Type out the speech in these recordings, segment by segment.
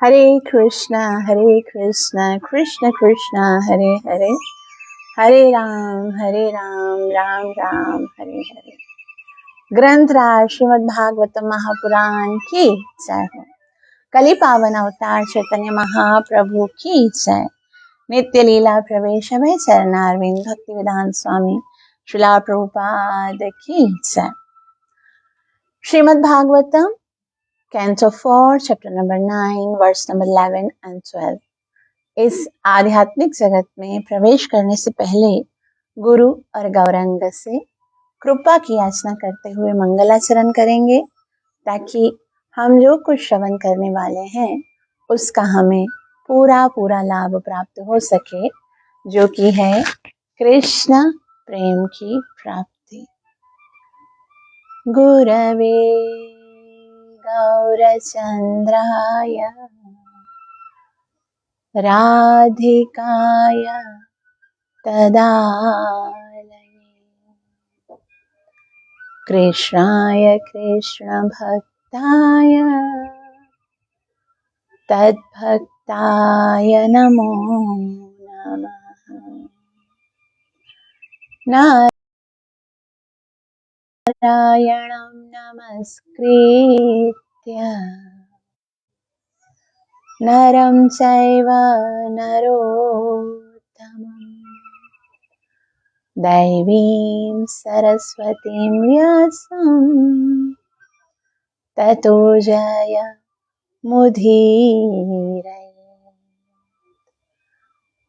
हरे कृष्णा कृष्ण कृष्ण हरे हरे, हरे राम राम राम हरे हरे। ग्रंथराज श्रीमद् भागवतम महापुराण की जय हो। कली पावन अवतार चैतन्य महाप्रभु की जय। नित्य लीला प्रवेश में चरणारविंद भक्ति वेदांत स्वामी श्रीला प्रभुपाद की जय। Shrimad Bhagavatam Canto 4, chapter number 9, verse number 11 and 12। इस आध्यात्मिक जगत में प्रवेश करने से पहले गुरु और गौरांग से कृपा की याचना करते हुए मंगलाचरण करेंगे, ताकि हम जो कुछ श्रवण करने वाले हैं उसका हमें पूरा पूरा लाभ प्राप्त हो सके, जो कि है कृष्ण प्रेम की प्राप्ति। गुरवे गौरचंद्राय राधिकाय तदालये कृष्णाय कृष्णभक्ताय तद्भक्ताय नमो नमः। नारायणं नमस्कृत्य नरं चैव नरोत्तमम् दैवीं सरस्वतीं व्यासं ततो जय मुदीरये।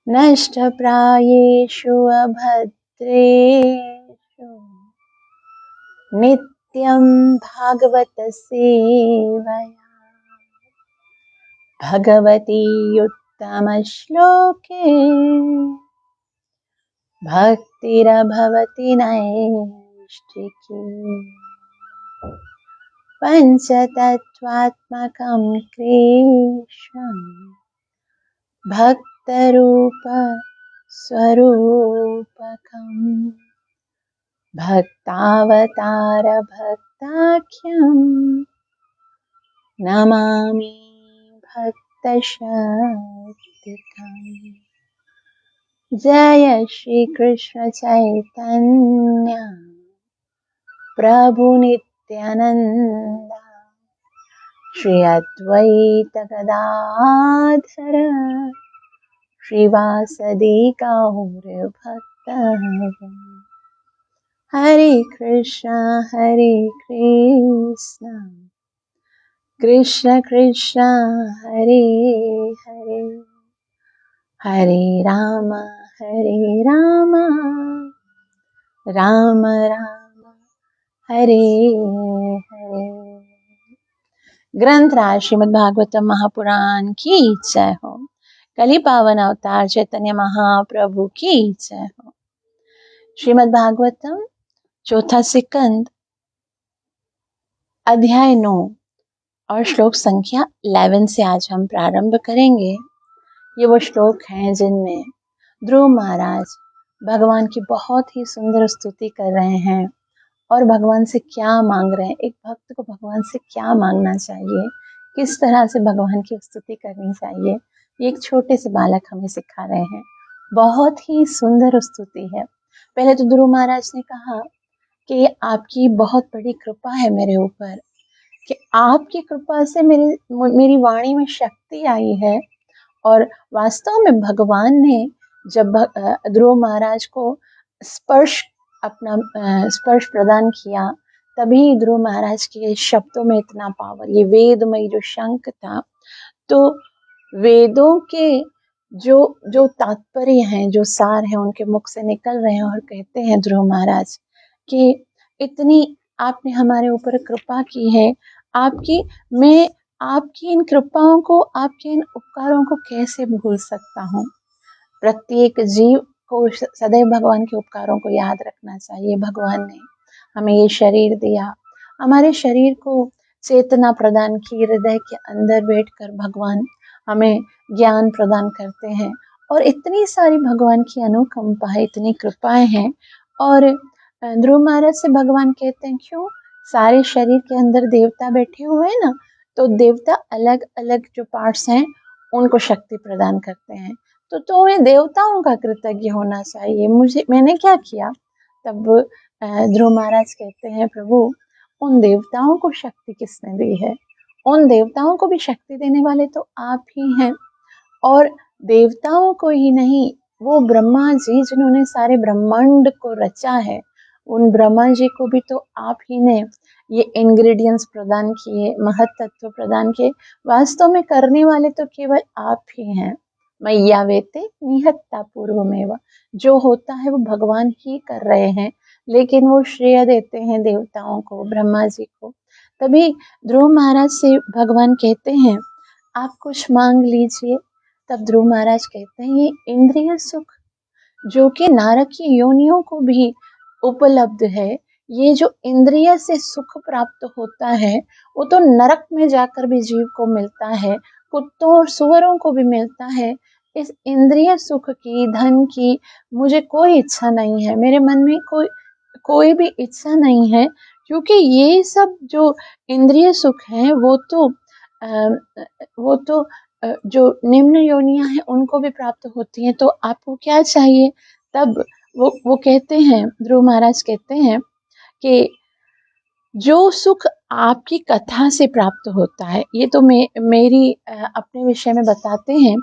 नष्टप्रायेषु अभद्रेषु नित्यं भागवत सेवया भगवती उत्तमश्लोके भक्तिरभवति नैष्ठिकी। पञ्चतत्त्वात्मकं कृष्णं भक्तरूप स्वरूपकं भक्तावतार भक्ताख्यं नमामि भक्तशक्तिकम्। जय श्री कृष्ण चैतन्य प्रभु नित्यानंद श्री अद्वैत गदाधर श्रीवासदि गौर भक्तवृंद। हरे कृष्ण कृष्ण कृष्ण हरे हरे, हरे राम राम राम हरे हरे। ग्रंथराज श्रीमद् भागवतम महापुराण की जय हो। कली पावन अवतार चैतन्य महाप्रभु की जय हो। श्रीमद् भागवतम चौथा स्कंद अध्याय 9 और श्लोक संख्या 11 से आज हम प्रारंभ करेंगे। ये वो श्लोक हैं जिनमें ध्रुव महाराज भगवान की बहुत ही सुंदर स्तुति कर रहे हैं और भगवान से क्या मांग रहे हैं, एक भक्त को भगवान से क्या मांगना चाहिए, किस तरह से भगवान की स्तुति करनी चाहिए, ये एक छोटे से बालक हमें सिखा रहे हैं। बहुत ही सुंदर स्तुति है। पहले तो ध्रुव महाराज ने कहा कि आपकी बहुत बड़ी कृपा है मेरे ऊपर, कि आपकी कृपा से मेरी वाणी में शक्ति आई है। और वास्तव में भगवान ने जब ध्रुव महाराज को अपना स्पर्श प्रदान किया, तभी ध्रुव महाराज के शब्दों में इतना पावर, ये वेदमय जो शंख था, तो वेदों के जो तात्पर्य हैं, जो सार हैं, उनके मुख से निकल रहे हैं और कहते हैं ध्रुव महाराज कि इतनी आपने हमारे ऊपर कृपा की है, मैं आपकी इन कृपाओं को, आपके इन उपकारों को कैसे भूल सकता हूँ। प्रत्येक जीव को सदैव भगवान के उपकारों को याद रखना चाहिए। भगवान ने हमें ये शरीर दिया, हमारे शरीर को चेतना प्रदान की, हृदय के अंदर बैठकर भगवान हमें ज्ञान प्रदान करते हैं और इतनी सारी भगवान की अनुकंपा है, इतनी कृपाएं हैं। और ध्रुव महाराज से भगवान कहते हैं, क्यों, सारे शरीर के अंदर देवता बैठे हुए हैं ना, तो देवता अलग अलग जो पार्ट्स हैं उनको शक्ति प्रदान करते हैं। तो तुम्हें देवताओं का कृतज्ञ होना चाहिए, मैंने क्या किया। तब ध्रुव महाराज कहते हैं, प्रभु उन देवताओं को शक्ति किसने दी है? उन देवताओं को भी शक्ति देने वाले तो आप ही हैं। और देवताओं को ही नहीं, वो ब्रह्मा जी जिन्होंने सारे ब्रह्मांड को रचा है, उन ब्रह्मा जी को भी तो आप ही ने ये इंग्रेडिएंट्स प्रदान किए, महत्त्व प्रदान किए। वास्तव में करने वाले तो केवल आप ही हैं। मैया वेते निहत्ता पूर्वमेव, जो होता है वो भगवान ही कर रहे हैं, लेकिन वो श्रेय देते हैं देवताओं को, ब्रह्मा जी को। तभी ध्रुव महाराज से भगवान कहते हैं, आप कुछ मांग लीजिए। तब ध्रुव महाराज कहते हैं, ये इंद्रिय सुख जो कि नारक की योनियों को भी उपलब्ध है, ये जो इंद्रिय से सुख प्राप्त होता है वो तो नरक में जाकर भी जीव को मिलता है, कुत्तों और सुअरों को भी मिलता है। इस इंद्रिय सुख की, धन की मुझे कोई इच्छा नहीं है, मेरे मन में कोई भी इच्छा नहीं है, क्योंकि ये सब जो इंद्रिय सुख हैं वो तो जो निम्न योनियां हैं उनको भी प्राप्त होती हैं, तो आपको क्या चाहिए? तब वो कहते हैं, ध्रुव महाराज कहते हैं कि जो सुख आपकी कथा से प्राप्त होता है, ये तो मेरी अपने विषय में बताते हैं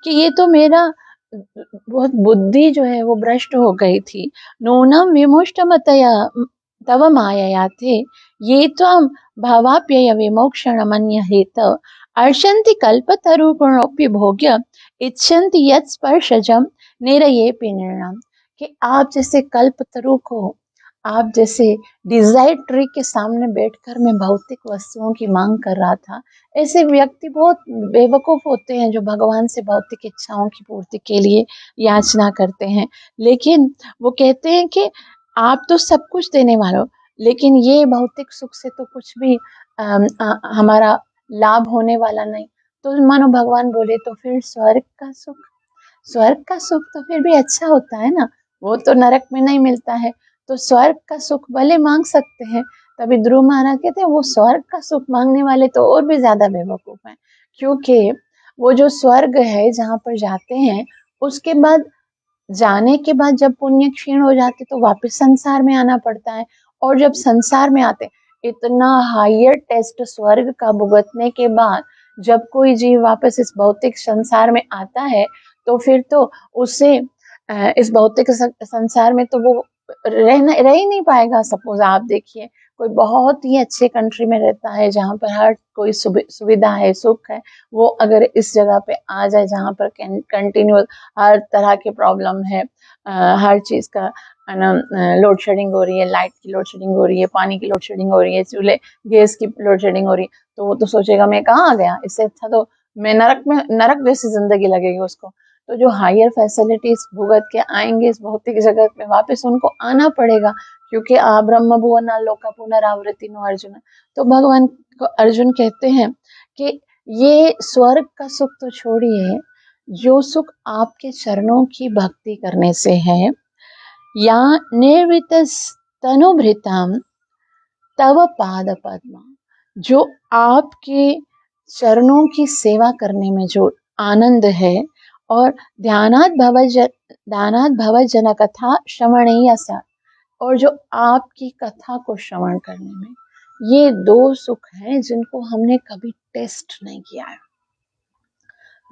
कि ये तो मेरा बहुत बुद्धि जो है वो भ्रष्ट हो गई थी। नूनम विमुष्टमतया तव मायया थे, ये त्वं भवाप्यय विमोक्षणमन्य हेत अर्षन्ति कल्पतरुगुणोऽपि भोग्य इच्छन्ति यत् स्पर्शजं निरयेऽपि नृणाम्। कि आप जैसे कल्पतरु को, आप जैसे डिजायर ट्री के सामने बैठकर मैं भौतिक वस्तुओं की मांग कर रहा था, ऐसे व्यक्ति बहुत बेवकूफ होते हैं जो भगवान से भौतिक इच्छाओं की पूर्ति के लिए याचना करते हैं। लेकिन वो कहते हैं कि आप तो सब कुछ देने वाले हो, लेकिन ये भौतिक सुख से तो कुछ भी हमारा लाभ होने वाला नहीं। तो मानो भगवान बोले, तो फिर स्वर्ग का सुख, स्वर्ग का सुख तो फिर भी अच्छा होता है ना, वो तो नरक में नहीं मिलता है, तो स्वर्ग का सुख भले मांग सकते हैं। तभी ध्रुव महाराज कहते हैं, वो स्वर्ग का सुख मांगने वाले तो और भी ज्यादा बेवकूफ हैं, क्योंकि वो जो स्वर्ग है जहाँ पर जाते हैं, उसके बाद जाने के बाद जब पुण्य क्षीण हो जाते तो वापस संसार में आना पड़ता है। और जब संसार में आते, इतना हायर टेस्ट स्वर्ग का भुगतने के बाद जब कोई जीव वापस इस भौतिक संसार में आता है, तो फिर तो उसे इस भौतिक संसार में तो वो रह ही नहीं पाएगा। सपोज आप देखिए, कोई बहुत ही अच्छे कंट्री में रहता है जहाँ पर हर कोई सुविधा है, सुख है, वो अगर इस जगह पे आ जाए जहाँ पर कंटिन्यूअस हर तरह की प्रॉब्लम है, हर चीज का लोड शेडिंग हो रही है, लाइट की लोड शेडिंग हो रही है, पानी की लोड शेडिंग हो रही है, चूल्हे गैस की लोड शेडिंग हो रही है, तो वो तो सोचेगा मैं कहाँ आ गया, इससे अच्छा तो मैं नरक जैसी जिंदगी लगेगी उसको। तो जो हायर फैसिलिटीज भुगत के आएंगे इस भौतिक जगत में, वापस उनको आना पड़ेगा, क्योंकि आ ब्रह्म भुवना लोका पुनरावृत्ति नो अर्जुन। तो भगवान को अर्जुन कहते हैं कि ये स्वर्ग का सुख तो छोड़िए, जो सुख आपके चरणों की भक्ति करने से है, या निर्वृतस्तनुभृताम तव पाद पद्मा, जो आपके चरणों की सेवा करने में जो आनंद है, और ध्यानात् भवजन कथा श्रवणीय सा, और जो आपकी कथा को श्रवण करने में, ये दो सुख हैं जिनको हमने कभी टेस्ट नहीं किया है।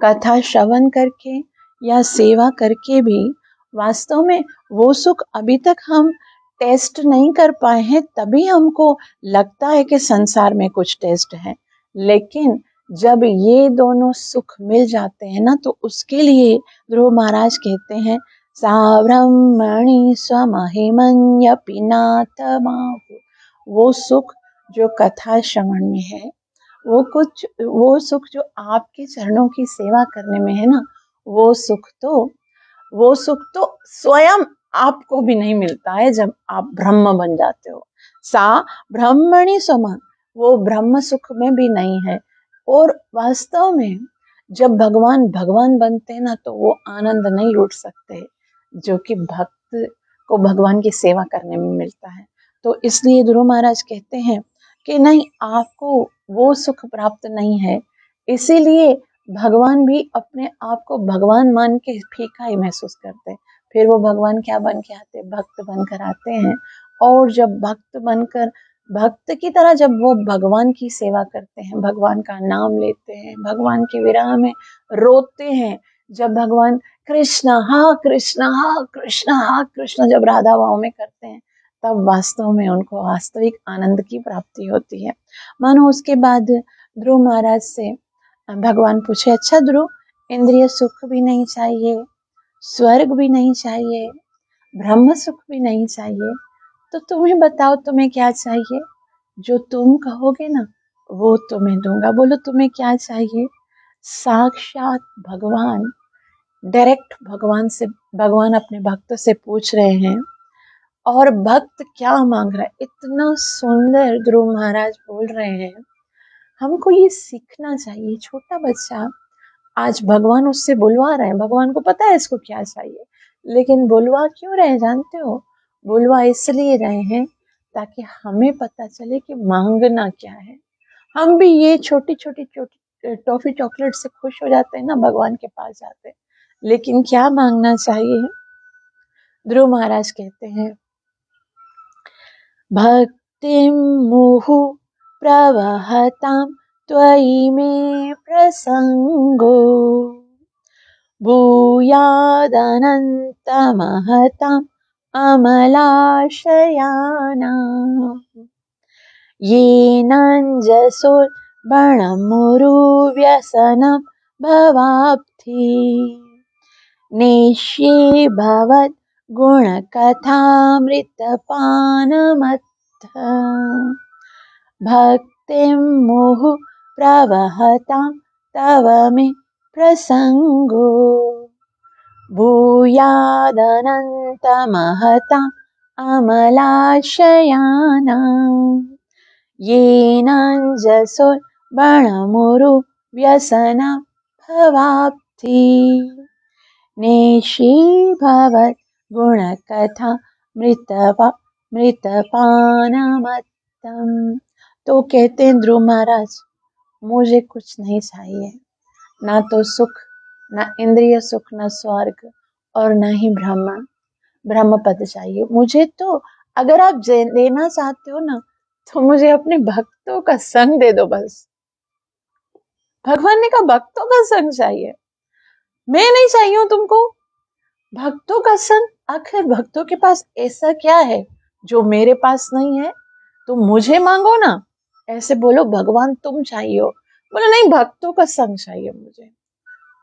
कथा श्रवण करके या सेवा करके भी वास्तव में वो सुख अभी तक हम टेस्ट नहीं कर पाए हैं, तभी हमको लगता है कि संसार में कुछ टेस्ट है। लेकिन जब ये दोनों सुख मिल जाते हैं ना, तो उसके लिए ध्रुव महाराज कहते हैं, सा ब्रह्मणि स्वमहिमन्यपि नाथ माहु, वो सुख जो कथा श्रवण में है, वो सुख जो आपके चरणों की सेवा करने में है ना, वो सुख तो स्वयं आपको भी नहीं मिलता है जब आप ब्रह्म बन जाते हो। सा ब्रह्मणि समा, वो ब्रह्म सुख में भी नहीं है। और वास्तव में जब भगवान बनते हैं ना, तो वो आनंद नहीं लूट सकते जो कि भक्त को भगवान की सेवा करने में मिलता है। तो इसलिए ध्रुव महाराज कहते हैं कि नहीं, आपको वो सुख प्राप्त नहीं है। इसीलिए भगवान भी अपने आप को भगवान मान के फीका ही महसूस करते हैं। फिर वो भगवान क्या बन के आते हैं? भक्त बनकर आते हैं। और जब भक्त बनकर, भक्त की तरह जब वो भगवान की सेवा करते हैं, भगवान का नाम लेते हैं, भगवान के विरह में रोते हैं, जब भगवान कृष्ण हा कृष्ण हा कृष्ण हा कृष्ण जब राधा भाव में करते हैं, तब वास्तव में उनको वास्तविक आनंद की प्राप्ति होती है। मानो उसके बाद ध्रुव महाराज से भगवान पूछे, अच्छा ध्रुव, इंद्रिय सुख भी नहीं चाहिए, स्वर्ग भी नहीं चाहिए, ब्रह्म सुख भी नहीं चाहिए, तो तुम्हें बताओ तुम्हें क्या चाहिए? जो तुम कहोगे ना वो तुम्हें दूंगा। बोलो तुम्हें क्या चाहिए? साक्षात भगवान, डायरेक्ट भगवान से, भगवान अपने भक्त से पूछ रहे हैं। और भक्त क्या मांग रहा है? इतना सुंदर ध्रुव महाराज बोल रहे हैं। हमको ये सीखना चाहिए। छोटा बच्चा आज भगवान उससे बुलवा रहे हैं, भगवान को पता है इसको क्या चाहिए, लेकिन बुलवा क्यों रहे जानते हो? बुलवा इसलिए रहे हैं ताकि हमें पता चले कि मांगना क्या है। हम भी ये छोटी छोटी टॉफी चॉकलेट से खुश हो जाते हैं ना, भगवान के पास जाते हैं, लेकिन क्या मांगना चाहिए? ध्रुव महाराज कहते हैं, भक्तिं मुहुः प्रवहतां त्वयि मे प्रसंगो भूयादनन्तमहताम् अमलाशयानाम् येनाञ्जसोर्बणमुरुव्यसनं भवाब्धि नेष्ये भवद् गुणकथामृतपानमत्थ भक्तिं मुहुः प्रवहतां तव मे प्रसंगो भूयादनन्तमहताम् अमलाशयानाम् येनाञ्जसोर्बणमुरुव्यसनं भवाब्धि नेशीभवत् गुणकथा मृतपानमत्तम। तो कहते हैं ध्रुव महाराज, मुझे कुछ नहीं चाहिए, ना तो सुख, ना इंद्रिय सुख, ना स्वर्ग, और ना ही ब्रह्म पद चाहिए मुझे। तो अगर आप देना चाहते हो ना, तो मुझे अपने भक्तों का संग दे दो बस। भगवान ने कहा भक्तों का संग चाहिए, मैं नहीं चाहिए हूं तुमको, भक्तों का संग। आखिर भक्तों के पास ऐसा क्या है जो मेरे पास नहीं है? तुम मुझे मांगो ना, ऐसे बोलो भगवान तुम चाहिए हो। बोलो नहीं, भक्तों का संग चाहिए मुझे।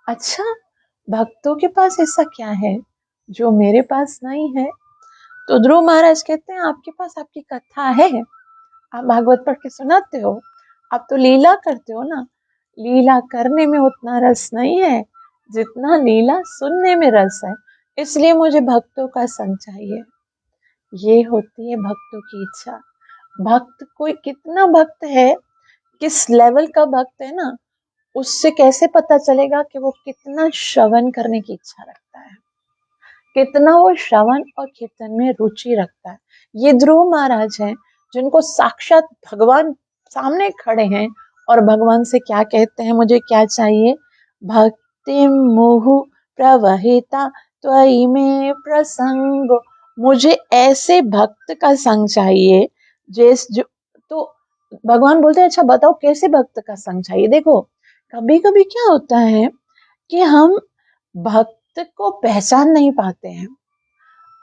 अच्छा, भक्तों के पास ऐसा क्या है जो मेरे पास नहीं है? तो ध्रुव महाराज कहते हैं, आपके पास आपकी कथा है, आप भागवत पढ़ के सुनाते हो, आप तो लीला करते हो ना। लीला करने में उतना रस नहीं है जितना लीला सुनने में रस है, इसलिए मुझे भक्तों का संग चाहिए। ये होती है भक्तों की इच्छा। भक्त कोई कितना भक्त है, किस लेवल का भक्त है ना, उससे कैसे पता चलेगा कि वो कितना श्रवण करने की इच्छा रखता है, कितना वो श्रवण और कीर्तन में रुचि रखता है। ये ध्रुव महाराज हैं जिनको साक्षात भगवान सामने खड़े हैं और भगवान से क्या कहते हैं, मुझे क्या चाहिए? भक्ति मुहु प्रवहिता त्वयि मे प्रसंग। मुझे ऐसे भक्त का संग चाहिए जो तो भगवान बोलते हैं, अच्छा बताओ कैसे भक्त का संग चाहिए? देखो, कभी कभी क्या होता है कि हम भक्त को पहचान नहीं पाते हैं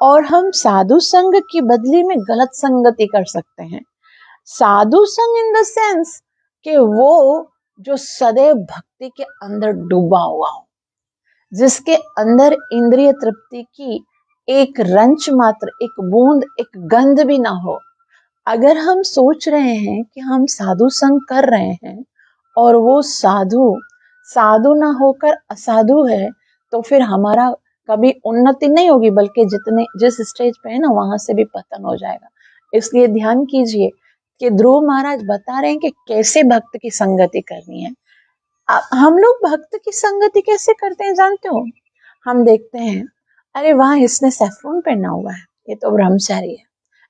और हम साधु संग की बदली में गलत संगति कर सकते हैं। साधु संग इन द सेंस कि वो जो सदैव भक्ति के अंदर डूबा हुआ हो, जिसके अंदर इंद्रिय तृप्ति की एक रंच मात्र, एक बूंद, एक गंध भी ना हो। अगर हम सोच रहे हैं कि हम साधु संग कर रहे हैं और वो साधु साधु ना होकर असाधु है, तो फिर हमारा कभी उन्नति नहीं होगी, बल्कि जिस स्टेज पे है ना, वहां से भी पतन हो जाएगा। इसलिए ध्यान कीजिए कि ध्रुव महाराज बता रहे हैं कि कैसे भक्त की संगति करनी है। हम लोग भक्त की संगति कैसे करते हैं जानते हो? हम देखते हैं, अरे वाह, इसने सैफरन पहना हुआ है, ये तो ब्रह्मचारी है।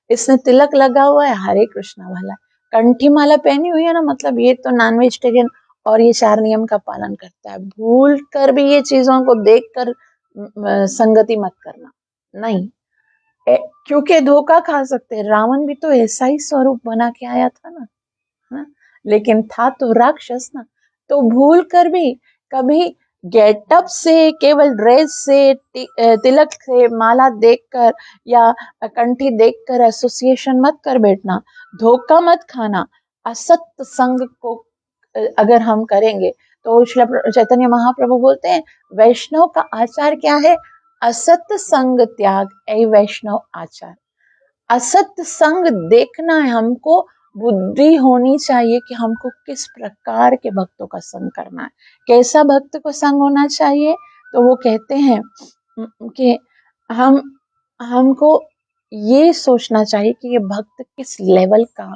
इसने तिलक लगा हुआ है, हरे कृष्णा वाला। कंठी माला पहनी हुई है ना, मतलब ये तो नॉन वेजिटेरियन और ये 4 नियम का पालन करता है। भूल कर भी ये चीजों को देख कर संगति मत करना, नहीं। क्योंकि धोखा खा सकते हैं। रावण भी तो ऐसा ही स्वरूप बना के आया था ना, है? लेकिन था तो राक्षस ना। तो भूल कर भी कभी गेटअप से, केवल ड्रेस से, तिलक से, माला देखकर या कंठी देखकर एसोसिएशन मत कर बैठना, धोखा मत खाना। असत संग को अगर हम करेंगे तो श्री चैतन्य महाप्रभु बोलते हैं वैष्णव का आचार क्या है? असत संग त्याग ऐ वैष्णव आचार। असत संग देखना है हमको, बुद्धि होनी चाहिए कि हमको किस प्रकार के भक्तों का संग करना है, कैसा भक्त को संग होना चाहिए। तो वो कहते हैं कि हम हमको ये सोचना चाहिए कि ये भक्त किस लेवल का,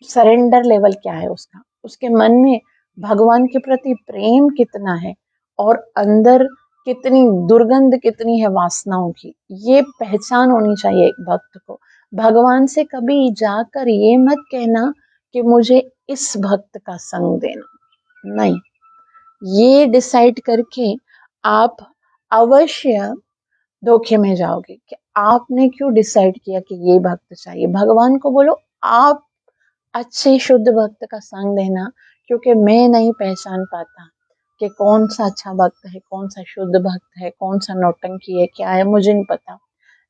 सरेंडर लेवल क्या है उसका, उसके मन में भगवान के प्रति प्रेम कितना है और अंदर कितनी दुर्गंध कितनी है वासनाओं की, ये पहचान होनी चाहिए एक भक्त को। भगवान से कभी जाकर ये मत कहना कि मुझे इस भक्त का संग देना, नहीं। ये डिसाइड करके आप अवश्य धोखे में जाओगे कि आपने क्यों डिसाइड किया कि ये भक्त चाहिए। भगवान को बोलो आप अच्छे शुद्ध भक्त का संग देना, क्योंकि मैं नहीं पहचान पाता कि कौन सा अच्छा भक्त है, कौन सा शुद्ध भक्त है, कौन सा नौटंकी है, क्या है, मुझे नहीं पता।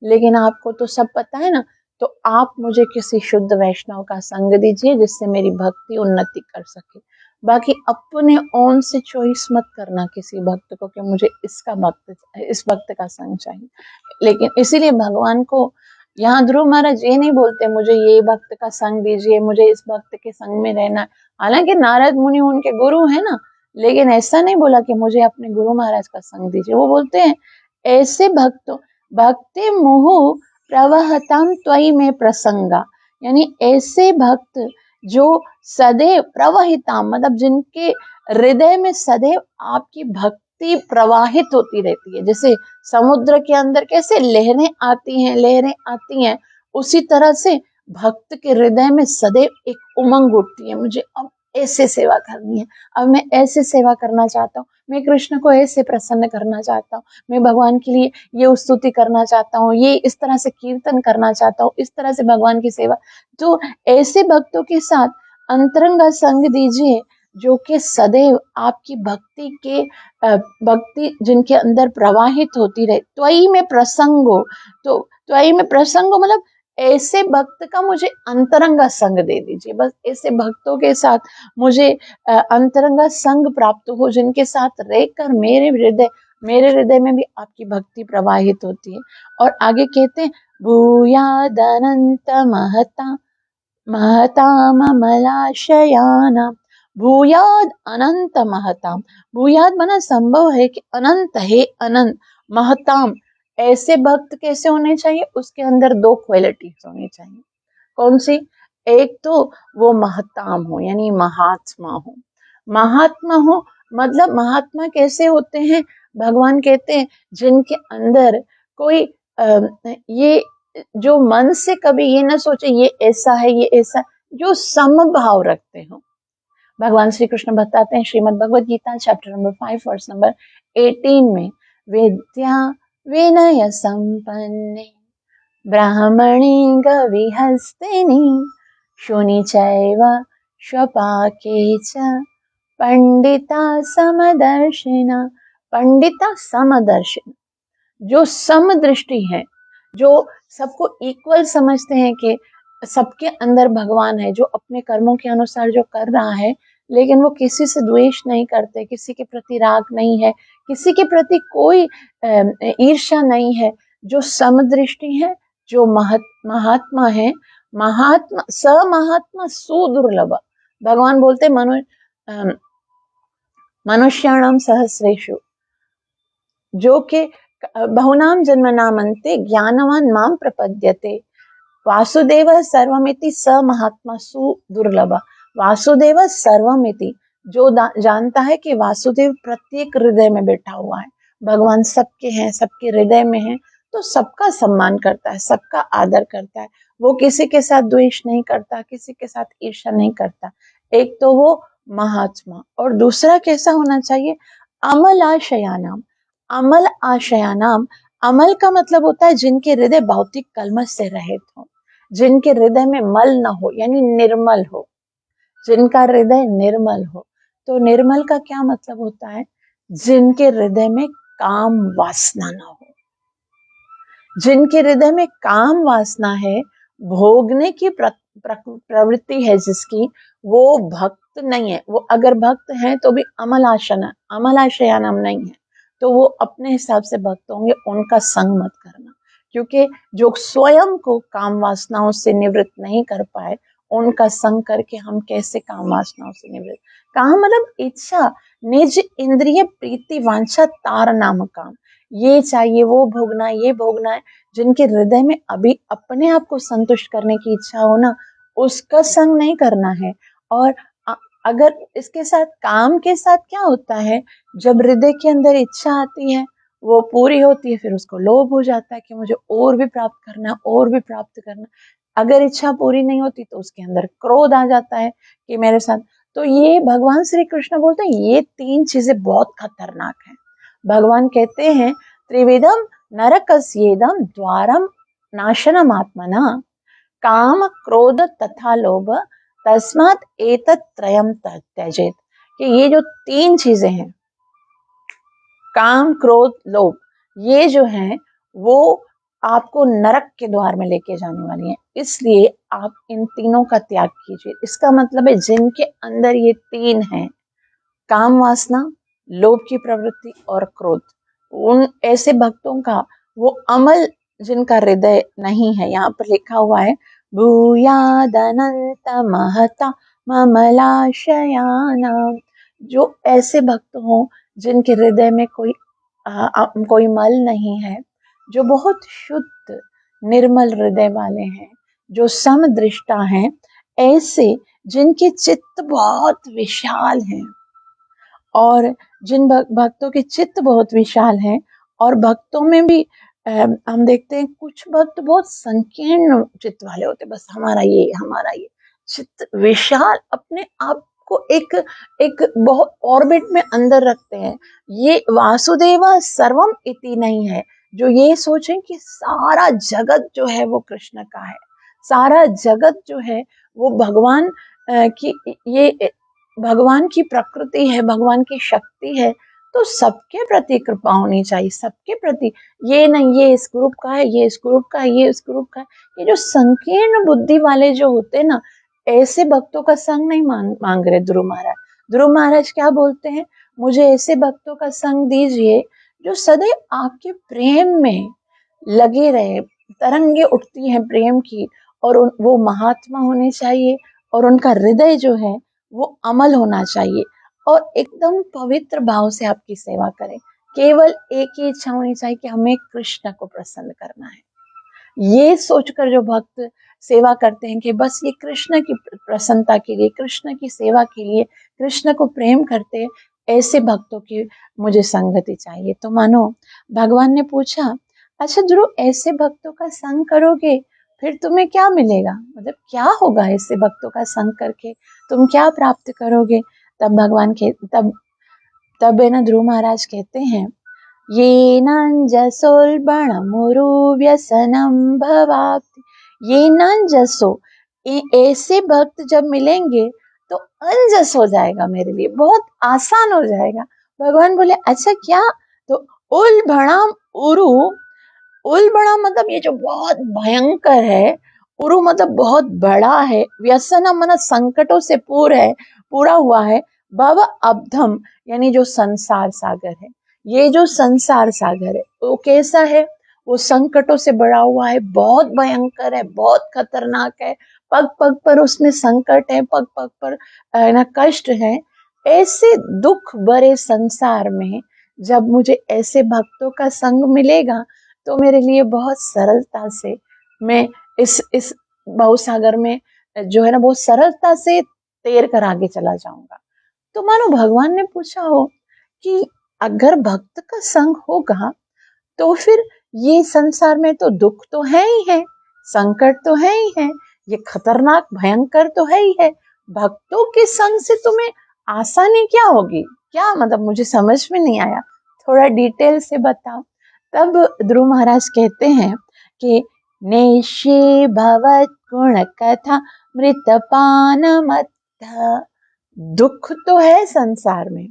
लेकिन आपको तो सब पता है ना। तो आप मुझे किसी शुद्ध वैष्णव का संग दीजिए जिससे मेरी भक्ति उन्नति कर सके। बाकी अपने ओन से चॉइस मत करना किसी भक्त को कि मुझे इस भक्त का संग चाहिए। लेकिन इसीलिए भगवान को यहाँ ध्रुव महाराज ये नहीं बोलते मुझे ये भक्त का संग दीजिए, मुझे इस भक्त के संग में रहना है। हालांकि नारद मुनि उनके गुरु है ना, लेकिन ऐसा नहीं बोला कि मुझे अपने गुरु महाराज का संग दीजिए। वो बोलते हैं ऐसे भक्तों, भक्ति मुहु प्रवहताम त्वयि में प्रसंगा, यानी ऐसे भक्त जो सदैव प्रवहिताम, मतलब जिनके हृदय में सदैव आपकी भक्ति प्रवाहित होती रहती है। जैसे समुद्र के अंदर कैसे लहरें आती हैं, लहरें आती हैं, उसी तरह से भक्त के हृदय में सदैव एक उमंग उठती है, मुझे अब ऐसे सेवा करनी है, अब मैं ऐसे सेवा करना चाहता हूँ, मैं कृष्ण को ऐसे प्रसन्न करना चाहता हूँ, मैं भगवान के लिए ये स्तुति करना चाहता हूँ, ये इस तरह से कीर्तन करना चाहता हूँ, इस तरह से भगवान की सेवा। तो ऐसे भक्तों के साथ अंतरंगा संग दीजिए जो कि सदैव आपकी भक्ति जिनके अंदर प्रवाहित होती रहे। त्वयि में प्रसंगो, तो त्वयि में प्रसंगो मतलब ऐसे भक्त का मुझे अंतरंगा संग दे दीजिए। बस ऐसे भक्तों के साथ मुझे अंतरंगा संग प्राप्त हो, जिनके साथ रहकर मेरे हृदय में भी आपकी भक्ति प्रवाहित होती है। और आगे कहते हैं भूयादनंत महता महताम अमलाशयाना, भूयाद अनंत महताम। भूयाद माना संभव है कि अनंत है, अनंत महताम। ऐसे भक्त कैसे होने चाहिए? उसके अंदर 2 क्वालिटीज होनी चाहिए। कौन सी? एक तो वो महताम हो, यानी महात्मा हो। महात्मा हो मतलब महात्मा कैसे होते हैं? भगवान कहते हैं जिनके अंदर कोई ये जो मन से कभी ये ना सोचे ये ऐसा है, ये ऐसा, जो समभाव रखते हो। भगवान श्री कृष्ण बताते हैं Shrimad Bhagavad Gita chapter number 5 verse number 18 में, विद्या विनय संपन्ने ब्राह्मणी गविहस्तिनि शुनि चैव श्वपाके च पंडिता समदर्शिना। पंडिता समदर्शिना, जो समदृष्टि है, जो सबको इक्वल समझते हैं कि सबके अंदर भगवान है, जो अपने कर्मों के अनुसार जो कर रहा है, लेकिन वो किसी से द्वेष नहीं करते, किसी के प्रति राग नहीं है, किसी के प्रति कोई ईर्ष्या नहीं है, जो समदृष्टि है, जो महात्मा है। महात्मा महात्मा सुदुर्लभ। भगवान बोलते मनुष्याणाम सहस्रेषु, जो के बहुनाम जन्मनामन्ते ज्ञानवान माम प्रपद्यते वासुदेव सर्वमिति स महात्मा सुदुर्लभ। वासुदेव सर्वमिति, जो जानता है कि वासुदेव प्रत्येक हृदय में बैठा हुआ है, भगवान सबके हैं, सबके हृदय में है, तो सबका सम्मान करता है, सबका आदर करता है। वो किसी के साथ द्वेष नहीं करता, किसी के साथ ईर्ष्या नहीं करता। एक तो वो महात्मा, और दूसरा कैसा होना चाहिए, अमल आशयानाम। अमल आशयानाम, अमल का मतलब होता है जिनके हृदय भौतिक कलमश से रहित हो, जिनके हृदय में मल न हो, यानी निर्मल हो, जिनका हृदय निर्मल हो। तो निर्मल का क्या मतलब होता है, जिनके हृदय में काम वासना ना हो। जिनके हृदय में काम वासना है, भोगने की प्रवृत्ति है जिसकी, वो भक्त नहीं है। वो अगर भक्त हैं तो भी अमलाशया नाम नहीं है, तो वो अपने हिसाब से भक्त होंगे। उनका संग मत करना, क्योंकि जो स्वयं को काम वासनाओं से निवृत्त नहीं कर पाए, उनका संग करके हम कैसे काम वासनाओं से निवृत्त। काम मतलब इच्छा, निज इंद्रिय प्रीति वांछा तार नाम काम। ये चाहिए, वो भोगना, ये भोगना है। जिनके हृदय में अभी अपने आप को संतुष्ट करने की इच्छा हो ना, उसका संग नहीं करना है। और अगर इसके साथ, काम के साथ क्या होता है, जब हृदय के अंदर इच्छा आती है, वो पूरी होती है, फिर उसको लोभ हो जाता है कि मुझे और भी प्राप्त करना, और भी प्राप्त करना। अगर इच्छा पूरी नहीं होती तो उसके अंदर क्रोध आ जाता है कि मेरे साथ। तो ये भगवान श्री कृष्ण बोलते हैं, ये तीन चीजें बहुत खतरनाक है। भगवान कहते हैं, त्रिविधम नरकस्येदम द्वारम नाशनम आत्मना, काम क्रोध तथा लोभ, तस्मात् एतत् त्रयम त्यजेत। कि ये जो तीन चीजें हैं, काम क्रोध लोभ, ये जो हैं वो आपको नरक के द्वार में लेके जाने वाली हैं। इसलिए आप इन तीनों का त्याग कीजिए। इसका मतलब है जिनके अंदर ये तीन हैं, काम वासना, लोभ की प्रवृत्ति और क्रोध, उन ऐसे भक्तों का वो अमल, जिनका हृदय नहीं है, यहाँ पर लिखा हुआ है भूयादनंत महता ममलाशयानाम। जो ऐसे भक्त हों जिनके हृदय में कोई मल नहीं है, जो बहुत शुद्ध निर्मल हृदय वाले हैं, जो समदृष्टा हैं, ऐसे जिनके चित्त बहुत विशाल हैं, और जिन भक्तों के चित्त बहुत विशाल हैं, और भक्तों में भी हम देखते हैं कुछ भक्त बहुत संकीर्ण चित्त वाले होते हैं, बस हमारा ये चित्त विशाल, अपने आप को एक एक बहुत ऑर्बिट में अंदर रखते हैं। ये वासुदेवा सर्वम इति नहीं है, जो ये सोचें कि सारा जगत जो है वो कृष्ण का है, सारा जगत जो है वो भगवान की, ये भगवान की प्रकृति है, भगवान की शक्ति है। तो सबके प्रति कृपा होनी चाहिए, सबके प्रति। ये नहीं ये इस ग्रुप का है, ये इस ग्रुप का है, ये इस ग्रुप का है। ये जो संकीर्ण बुद्धि वाले जो होते हैं ना, ऐसे भक्तों का संग नहीं मांग रहे ध्रुव महाराज। ध्रुव महाराज क्या बोलते हैं, मुझे ऐसे भक्तों का संग दीजिए जो सदैव आपके प्रेम में लगे रहे। तरंगे उठती हैं प्रेम की, और वो महात्मा होने चाहिए, और उनका हृदय जो है वो अमल होना चाहिए, और एकदम पवित्र भाव से आपकी सेवा करें। केवल एक ही इच्छा होनी चाहिए कि हमें कृष्ण को प्रसन्न करना है। ये सोचकर जो भक्त सेवा करते हैं कि बस ये कृष्ण की प्रसन्नता के लिए, कृष्ण की सेवा के लिए, कृष्ण को प्रेम करते हैं, ऐसे भक्तों की मुझे संगति चाहिए। तो मानो भगवान ने पूछा, अच्छा ध्रुव, ऐसे भक्तों का संग करोगे फिर तुम्हें क्या मिलेगा, मतलब क्या होगा ऐसे भक्तों का संग करके, तुम क्या प्राप्त करोगे। तब भगवान के तब है ना, ध्रुव महाराज कहते हैं, ये नंजसोल्बणमुरु व्यसनम भवाप्ति। ये नंजसो, ऐसे भक्त जब मिलेंगे तो अंजस हो जाएगा, मेरे लिए बहुत आसान हो जाएगा। भगवान बोले अच्छा क्या, तो उल्बणम उरु, उल्बणम मतलब ये जो बहुत भयंकर है, उरु मतलब बहुत बड़ा है, व्यसनम मतलब संकटों से पूरा हुआ है, भव अब्धम यानी जो संसार सागर है। ये जो संसार सागर है वो कैसा है, वो संकटों से भरा हुआ है, बहुत भयंकर है, बहुत खतरनाक है। पग पग पर उसमें संकट है, पग पग पर ना कष्ट है। ऐसे दुख भरे संसार में जब मुझे ऐसे भक्तों का संग मिलेगा, तो मेरे लिए बहुत सरलता से मैं इस भवसागर में जो है ना, बहुत सरलता से तैर कर आगे चला जाऊंगा। तो मानो भगवान ने पूछा हो कि अगर भक्त का संग होगा तो फिर ये संसार में तो दुख तो है ही है, संकट तो है ही है, ये खतरनाक भयंकर तो है ही है। भक्तों के संग से तुम्हें आसानी क्या होगी? क्या मतलब, मुझे समझ में नहीं आया, थोड़ा डिटेल से बताओ। तब ध्रुव महाराज कहते हैं कि नेशे भवत गुण कथा मृतपान मत्था। दुख तो है संसार में,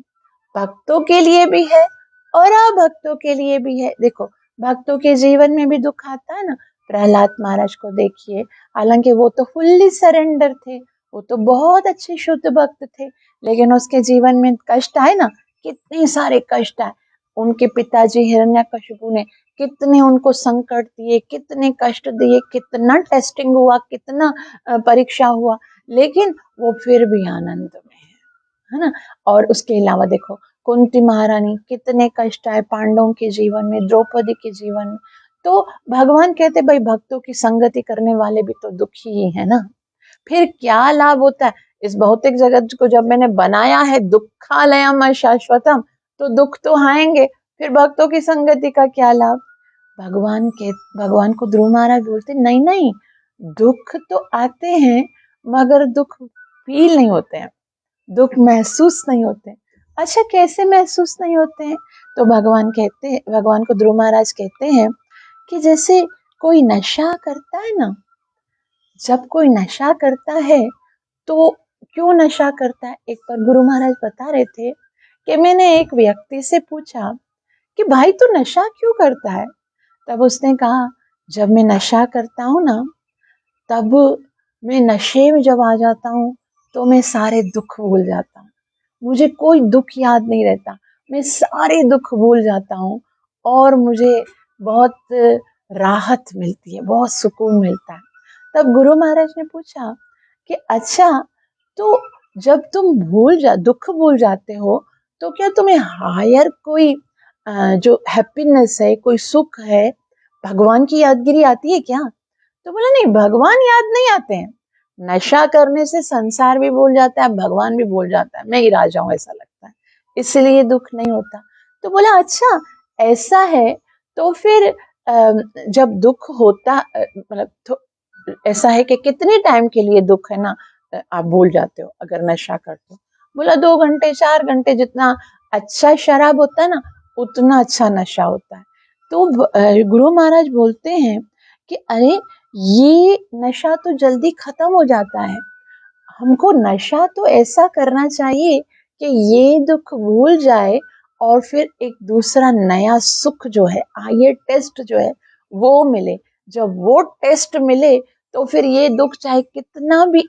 भक्तों के लिए भी है और अभक्तों के लिए भी है। देखो, भक्तों के जीवन में भी दुख आता है ना। प्रहलाद महाराज को देखिए, हालांकि वो तो फुल्ली सरेंडर थे, वो तो बहुत अच्छे शुद्ध भक्त थे, लेकिन उसके जीवन में कष्ट आए ना, कितने सारे कष्ट आए। उनके पिताजी हिरण्यकशिपु ने कितने उनको संकट दिए, कितने कष्ट दिए, कितना टेस्टिंग हुआ, कितना परीक्षा हुआ, लेकिन वो फिर भी आनंद में है ना। और उसके अलावा देखो, कुंती महारानी, कितने कष्ट आए पांडवों के जीवन में, द्रौपदी के जीवन में। तो भगवान कहते भाई, भक्तों की संगति करने वाले भी तो दुखी ही है ना। फिर क्या लाभ होता है इस भौतिक जगत को जब मैंने बनाया है दुखालयम शाश्वतम, तो दुख तो आएंगे, फिर भक्तों की संगति का क्या लाभ? भगवान को ध्रुव महाराज बोलते नहीं नहीं, दुख तो आते हैं मगर दुख फील नहीं होते हैं, दुख महसूस नहीं होते। अच्छा, कैसे महसूस नहीं होते हैं? तो भगवान को ध्रुव महाराज कहते हैं कि जैसे कोई नशा करता है ना, जब कोई नशा करता है तो क्यों नशा करता है? एक बार गुरु महाराज बता रहे थे कि मैंने एक व्यक्ति से पूछा कि भाई तू नशा क्यों करता है? तब उसने कहा, जब मैं नशा करता हूँ ना, तब मैं नशे में जब आ जाता हूँ तो मैं सारे दुख भूल जाता हूँ, मुझे कोई दुख याद नहीं रहता, मैं सारे दुख भूल जाता हूँ और मुझे बहुत राहत मिलती है, बहुत सुकून मिलता है। तब गुरु महाराज ने पूछा कि अच्छा, तो जब तुम दुख भूल जाते हो, तो क्या तुम्हें हायर कोई जो हैप्पीनेस है, कोई सुख है, भगवान की यादगिरी आती है क्या? तो बोला नहीं, भगवान याद नहीं आते हैं, नशा करने से संसार भी भूल जाता है, भगवान भी भूल जाता है, मैं ही राजा हूं ऐसा लगता है, इसलिए दुख नहीं होता। तो बोला अच्छा, ऐसा है तो फिर जब दुख होता मतलब ऐसा है कि कितने टाइम के लिए दुख है ना आप भूल जाते हो अगर नशा करते हो? बोला 2 घंटे 4 घंटे, जितना अच्छा शराब होता है ना उतना अच्छा नशा होता है। तो गुरु महाराज बोलते हैं कि अरे, ये नशा तो जल्दी खत्म हो जाता है, हमको नशा तो ऐसा करना चाहिए कि ये दुख भूल जाए और फिर एक दूसरा नया सुख जो है, ये टेस्ट जो है वो मिले। जब वो टेस्ट मिले तो फिर ये दुख चाहे कितना भी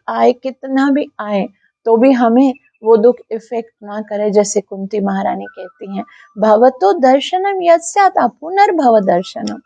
आए तो भी हमें वो दुख इफेक्ट ना करे। जैसे कुंती महारानी कहती हैं, भवतो दर्शनम यस्याता पुनर्भव दर्शनम।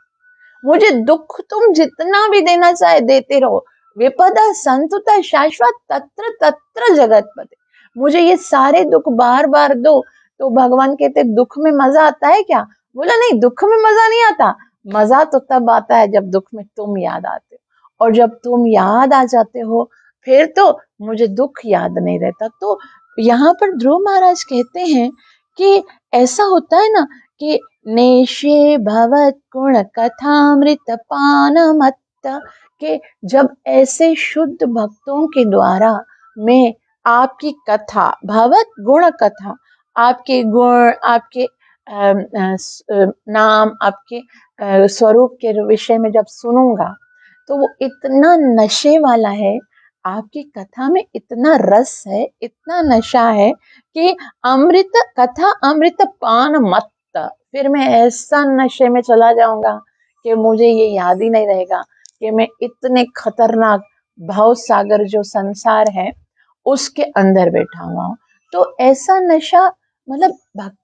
मुझे दुख तुम जितना भी देना चाहे देते रहो, विपदा संतुता शाश्वत तत्र तत्र जगतपते। मुझे ये सारे दुख बार बार दो। तो भगवान कहते दुख में मजा आता है क्या? बोला नहीं, दुख में मजा नहीं आता, मजा तो तब आता है जब दुख में तुम याद आते हो, और जब तुम याद आ जाते हो फिर तो मुझे दुख याद नहीं रहता। तो यहाँ पर ध्रुव महाराज कहते हैं कि ऐसा होता है ना कि नेशे भवत गुण कथामृत पान मत्त, के जब ऐसे शुद्ध भक्तों के द्वारा मैं आपकी कथा, भवत गुण कथा, आपके गुण, आपके नाम, आपके स्वरूप के विषय में जब सुनूंगा तो वो इतना नशे वाला है, आपकी कथा में इतना रस है, इतना नशा है कि अमृत कथा अमृत पान मत, फिर मैं ऐसा नशे में चला जाऊंगा कि मुझे ये याद ही नहीं रहेगा कि मैं इतने खतरनाक भाव सागर जो संसार है उसके अंदर बैठा हुआ हूँ। तो ऐसा नशा, मतलब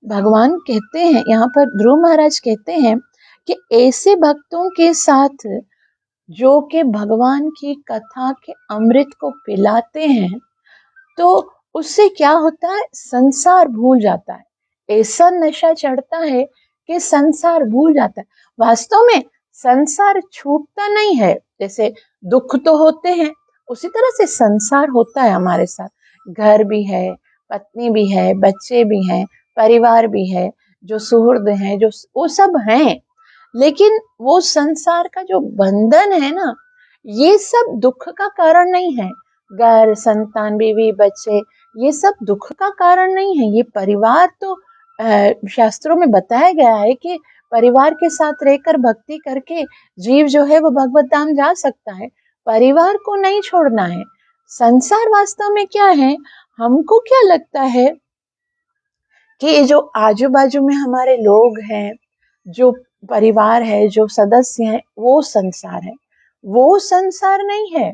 भगवान कहते हैं यहाँ पर, ध्रुव महाराज कहते हैं कि ऐसे भक्तों के साथ जो कि भगवान की कथा के अमृत को पिलाते हैं, तो उससे क्या होता है, संसार भूल जाता है। ऐसा नशा चढ़ता है कि संसार भूल जाता है। वास्तव में संसार छूटता नहीं है, जैसे दुख तो होते हैं उसी तरह से संसार होता है हमारे साथ। घर भी है, पत्नी भी है, बच्चे भी हैं, परिवार भी है, जो सुहृद हैं, जो वो सब हैं, लेकिन वो संसार का जो बंधन है ना, ये सब दुख का कारण नहीं है। घर, संतान, बीवी, बच्चे, ये सब दुख का कारण नहीं है। ये परिवार तो शास्त्रों में बताया गया है कि परिवार के साथ रहकर भक्ति करके जीव जो है वो भगवत धाम जा सकता है। परिवार को नहीं छोड़ना है। संसार वास्तव में क्या है, हमको क्या लगता है कि ये जो आजू बाजू में हमारे लोग हैं, जो परिवार है, जो सदस्य हैं, वो संसार है। वो संसार नहीं है।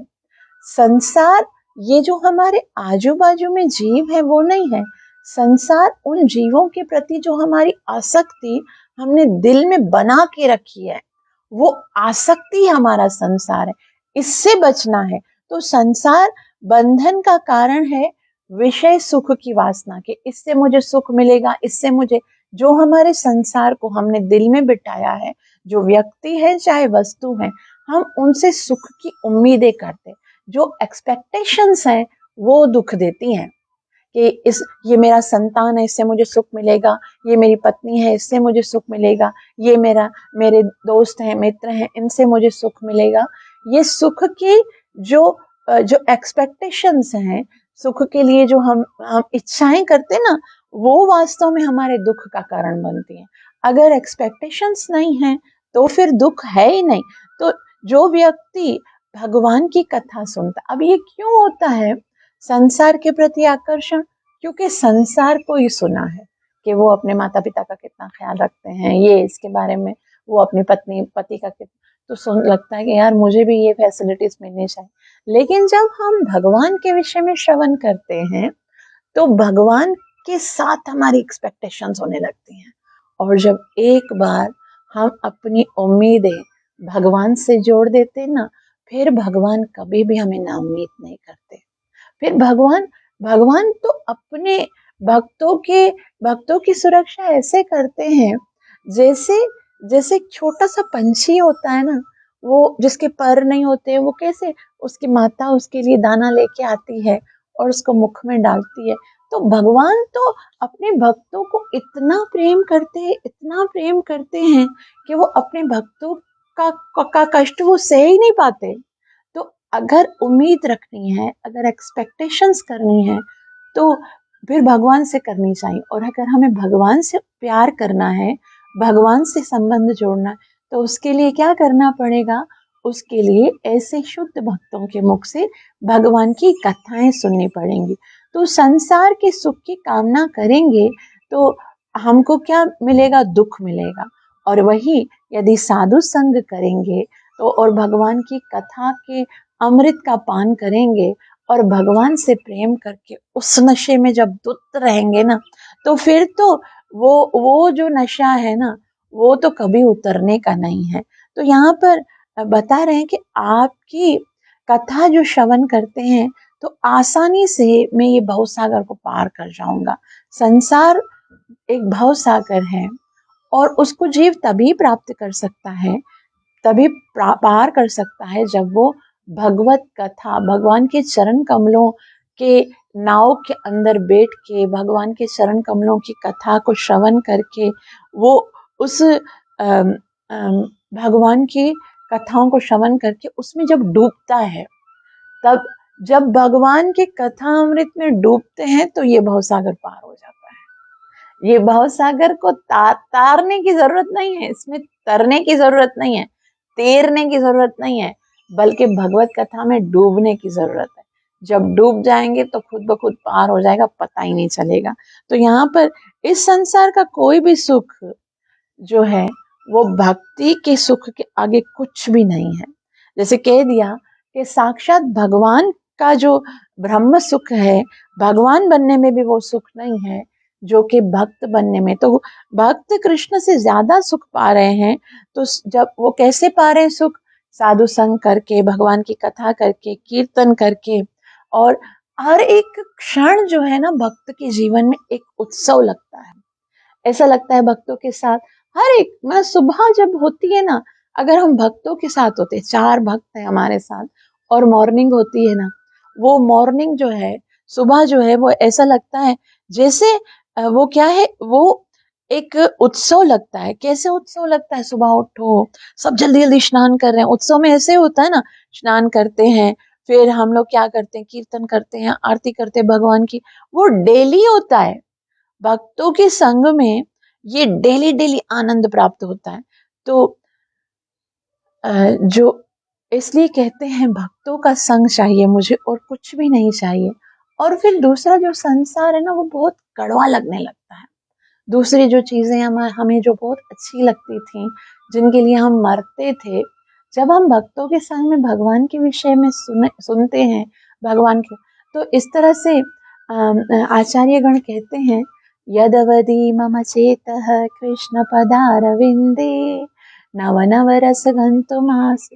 संसार, ये जो हमारे आजू बाजू में जीव है वो नहीं है। संसार उन जीवों के प्रति जो हमारी आसक्ति हमने दिल में बना के रखी है, वो आसक्ति हमारा संसार है। इससे बचना है। तो संसार बंधन का कारण है विषय सुख की वासना के। इससे मुझे सुख मिलेगा, इससे मुझे, जो हमारे संसार को हमने दिल में बिठाया है, जो व्यक्ति है चाहे वस्तु है, हम उनसे सुख की उम्मीदें करते, जो एक्सपेक्टेशंस हैं वो दुख देती हैं कि ये मेरा संतान है, इससे मुझे सुख मिलेगा, ये मेरी पत्नी है, इससे मुझे सुख मिलेगा, ये मेरे दोस्त हैं, मित्र हैं, इनसे मुझे सुख मिलेगा। ये सुख की जो जो एक्सपेक्टेशंस हैं, सुख के लिए जो हम इच्छाएं करते ना, वो वास्तव में हमारे दुख का कारण बनती हैं। अगर एक्सपेक्टेशंस नहीं है तो फिर दुख है ही नहीं। तो जो व्यक्ति भगवान की कथा सुनता, अब ये क्यों होता है संसार के प्रति आकर्षण? क्योंकि संसार को ही सुना है कि वो अपने माता पिता का कितना ख्याल रखते हैं, ये इसके बारे में, वो अपनी पत्नी पति का कितना, तो सुन लगता है कि यार मुझे भी ये फैसिलिटीज मिलनी चाहिए। लेकिन जब हम भगवान के विषय में श्रवण करते हैं तो भगवान के साथ हमारी एक्सपेक्टेशंस होने लगती हैं। और जब एक बार हम अपनी उम्मीदें भगवान से जोड़ देते ना, फिर भगवान कभी भी हमें नाउम्मीद नहीं करते। फिर भगवान भगवान तो अपने भक्तों की सुरक्षा ऐसे करते हैं, जैसे जैसे एक छोटा सा पंछी होता है ना, वो जिसके पर नहीं होते, वो कैसे, उसकी माता उसके लिए दाना लेके आती है और उसको मुख में डालती है। तो भगवान तो अपने भक्तों को इतना प्रेम करते हैं, इतना प्रेम करते हैं कि वो अपने भक्तों का कष्ट वो सह ही नहीं पाते। तो अगर उम्मीद रखनी है, अगर एक्सपेक्टेशंस करनी है, तो फिर भगवान से करनी चाहिए। और अगर हमें भगवान से प्यार करना है, भगवान से संबंध जोड़ना है, तो उसके लिए क्या करना पड़ेगा? उसके लिए ऐसे शुद्ध भक्तों के मुख से भगवान की कथाएं सुननी पड़ेंगी। तो संसार के सुख की कामना करेंगे तो हमको क्या मिलेगा? दुख मिलेगा। और वही यदि साधु संग करेंगे तो, और भगवान की कथा के अमृत का पान करेंगे और भगवान से प्रेम करके उस नशे में जब धुत रहेंगे ना, तो फिर तो वो जो नशा है ना, वो तो कभी उतरने का नहीं है। तो यहाँ पर बता रहे हैं कि आपकी कथा जो श्रवण करते हैं तो आसानी से मैं ये भव सागर को पार कर जाऊंगा। संसार एक भव सागर है और उसको जीव तभी प्राप्त कर सकता है, तभी पार कर सकता है जब वो भगवत कथा, भगवान के चरण कमलों के नाव के अंदर बैठ के भगवान के चरण कमलों की कथा को श्रवण करके वो उस भगवान की कथाओं को श्रवण करके उसमें जब डूबता है, तब जब भगवान के कथा अमृत में डूबते हैं तो ये भवसागर पार हो जाता है। ये भवसागर को तारने की जरूरत नहीं है, इसमें तरने की जरूरत नहीं है, तैरने की जरूरत नहीं है, बल्कि भगवत कथा में डूबने की जरूरत है। जब डूब जाएंगे तो खुद ब खुद पार हो जाएगा, पता ही नहीं चलेगा। तो यहाँ पर इस संसार का कोई भी सुख जो है वो भक्ति के सुख के आगे कुछ भी नहीं है। जैसे कह दिया कि साक्षात भगवान का जो ब्रह्म सुख है, भगवान बनने में भी वो सुख नहीं है जो कि भक्त बनने में। तो भक्त कृष्ण से ज्यादा सुख पा रहे हैं। तो जब वो कैसे पा रहे हैं सुख? साधु संग करके, भगवान की कथा करके, कीर्तन करके। और हर एक क्षण जो है ना, भक्त के जीवन में एक उत्सव लगता है। ऐसा लगता है भक्तों के साथ हर एक, मैं सुबह जब होती है ना, अगर हम भक्तों के साथ होते, 4 भक्त हैं हमारे साथ, और मॉर्निंग होती है ना, वो मॉर्निंग जो है, सुबह जो है, वो ऐसा लगता है जैसे वो क्या है, वो एक उत्सव लगता है। कैसे उत्सव लगता है? सुबह उठो, सब जल्दी जल्दी स्नान कर रहे हैं। उत्सव में ऐसे होता है ना, स्नान करते हैं, फिर हम लोग क्या करते हैं, कीर्तन करते हैं, आरती करते हैं भगवान की। वो डेली होता है। भक्तों के संग में ये डेली डेली आनंद प्राप्त होता है। तो जो इसलिए कहते हैं भक्तों का संग चाहिए मुझे, और कुछ भी नहीं चाहिए। और फिर दूसरा जो संसार है ना, वो बहुत कड़वा लगने लगता है। दूसरी जो चीजें हमें जो बहुत अच्छी लगती थी, जिनके लिए हम मरते थे, जब हम भक्तों के संग में भगवान के विषय में सुनते हैं, भगवान के, तो इस तरह से आचार्य गण कहते हैं, यदवदि मम चेतः कृष्ण पदारविंदे नव नव रस गंतुमास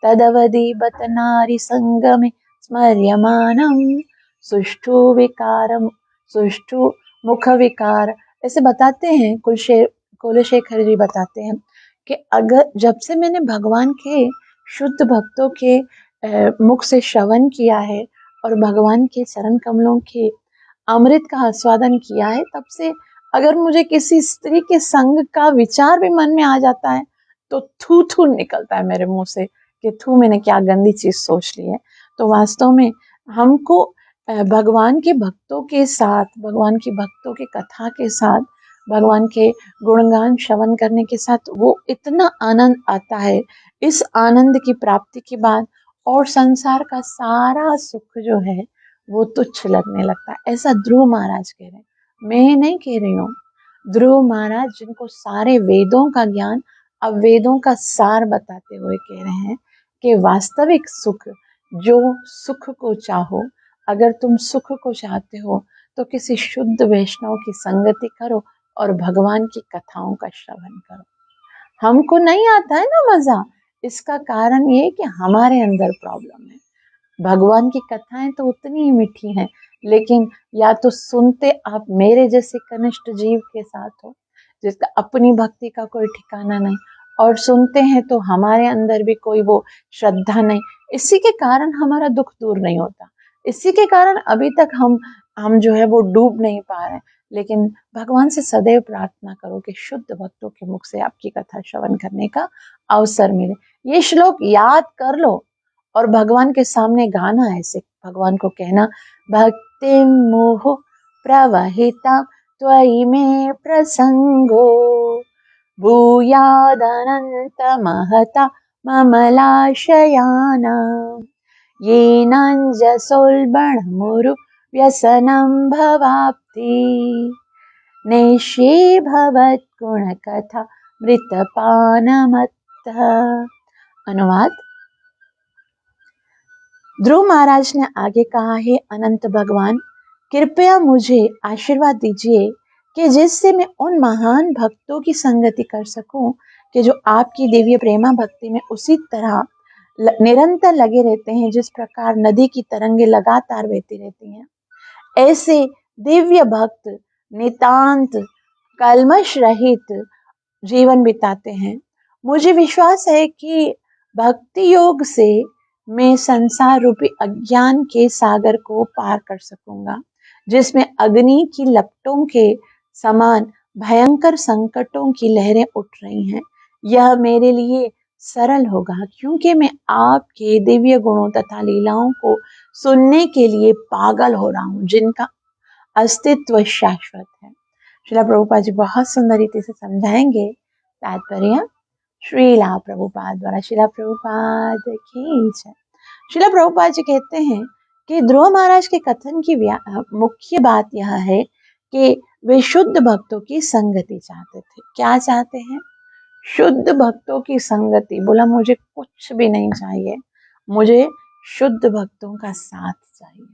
तदवधि बत नारी संगमे स्मर्यमानम सुष्ठु विकारम सुष्ठु मुख विकार। ऐसे बताते हैं कुलशेखर जी बताते हैं कि अगर जब से मैंने भगवान के शुद्ध भक्तों के मुख से श्रवण किया है और भगवान के चरण कमलों के अमृत का आस्वादन किया है, तब से अगर मुझे किसी स्त्री के संग का विचार भी मन में आ जाता है, तो थू थू निकलता है मेरे मुंह से कि थू, मैंने क्या गंदी चीज सोच ली है। तो वास्तव में हमको भगवान के भक्तों के साथ, भगवान की भक्तों के कथा के साथ, भगवान के गुणगान श्रवण करने के साथ वो इतना आनंद आता है। इस आनंद की प्राप्ति के बाद और संसार का सारा सुख जो है वो तुच्छ लगने लगता है। ऐसा ध्रुव महाराज कह रहे हैं, मैं नहीं कह रही हूँ। ध्रुव महाराज, जिनको सारे वेदों का ज्ञान, अब वेदों का सार बताते हुए कह रहे हैं कि वास्तविक सुख, जो सुख को चाहो, अगर तुम सुख को चाहते हो तो किसी शुद्ध वैष्णव की संगति करो और भगवान की कथाओं का श्रवण करो। हमको नहीं आता है ना मजा, इसका कारण ये है कि हमारे अंदर प्रॉब्लम है। भगवान की कथाएं तो उतनी ही मीठी हैं, लेकिन या तो सुनते आप मेरे जैसे कनिष्ठ जीव के साथ हो, जिसका अपनी भक्ति का कोई ठिकाना नहीं, और सुनते हैं तो हमारे अंदर भी कोई वो श्रद्धा नहीं। इसी के कारण हमारा दुख दूर नहीं होता। इसी के कारण अभी तक हम जो है वो डूब नहीं पा रहे हैं। लेकिन भगवान से सदैव प्रार्थना करो कि शुद्ध भक्तों के मुख से आपकी कथा श्रवण करने का अवसर मिले। ये श्लोक याद कर लो और भगवान के सामने गाना, ऐसे भगवान को कहना, भक्ति मोह प्रवहिता त्वयि मे प्रसंगो भूयादनंत महता ममलाशयाना येनांजसोल्बणमुरु व्यसनं भवाप्ति नेष्ये भवद्गुणकथा मृतपानमत्तः। अनुवाद। ध्रुव महाराज ने आगे कहा है, अनंत भगवान, कृपया मुझे आशीर्वाद दीजिए कि जिससे मैं उन महान भक्तों की संगति कर सकूं कि जो आपकी दिव्य प्रेमा भक्ति में उसी तरह निरंतर लगे रहते हैं जिस प्रकार नदी की तरंगे लगातार बहती रहती हैं। ऐसे दिव्य भक्त नितांत कल्मश रहित जीवन बिताते हैं। मुझे विश्वास है कि भक्ति योग से मैं संसार रूपी अज्ञान के सागर को पार कर सकूंगा, जिसमें अग्नि की लपटों के समान भयंकर संकटों की लहरें उठ रही हैं। यह मेरे लिए सरल होगा, क्योंकि मैं आपके दिव्य गुणों तथा लीलाओं को सुनने के लिए पागल हो रहा हूँ, जिनका अस्तित्व शाश्वत है। श्रीला प्रभुपाद जी बहुत सुंदर रीति से समझाएंगे। तात्पर्य श्रीला प्रभुपाद द्वारा। श्रीला प्रभुपाद की जय। श्रीला प्रभुपाद जी कहते हैं कि ध्रुव महाराज के कथन की मुख्य बात यह है कि वे शुद्ध भक्तों की संगति चाहते थे। क्या चाहते हैं? शुद्ध भक्तों की संगति। बोला, मुझे कुछ भी नहीं चाहिए, मुझे शुद्ध भक्तों का साथ चाहिए।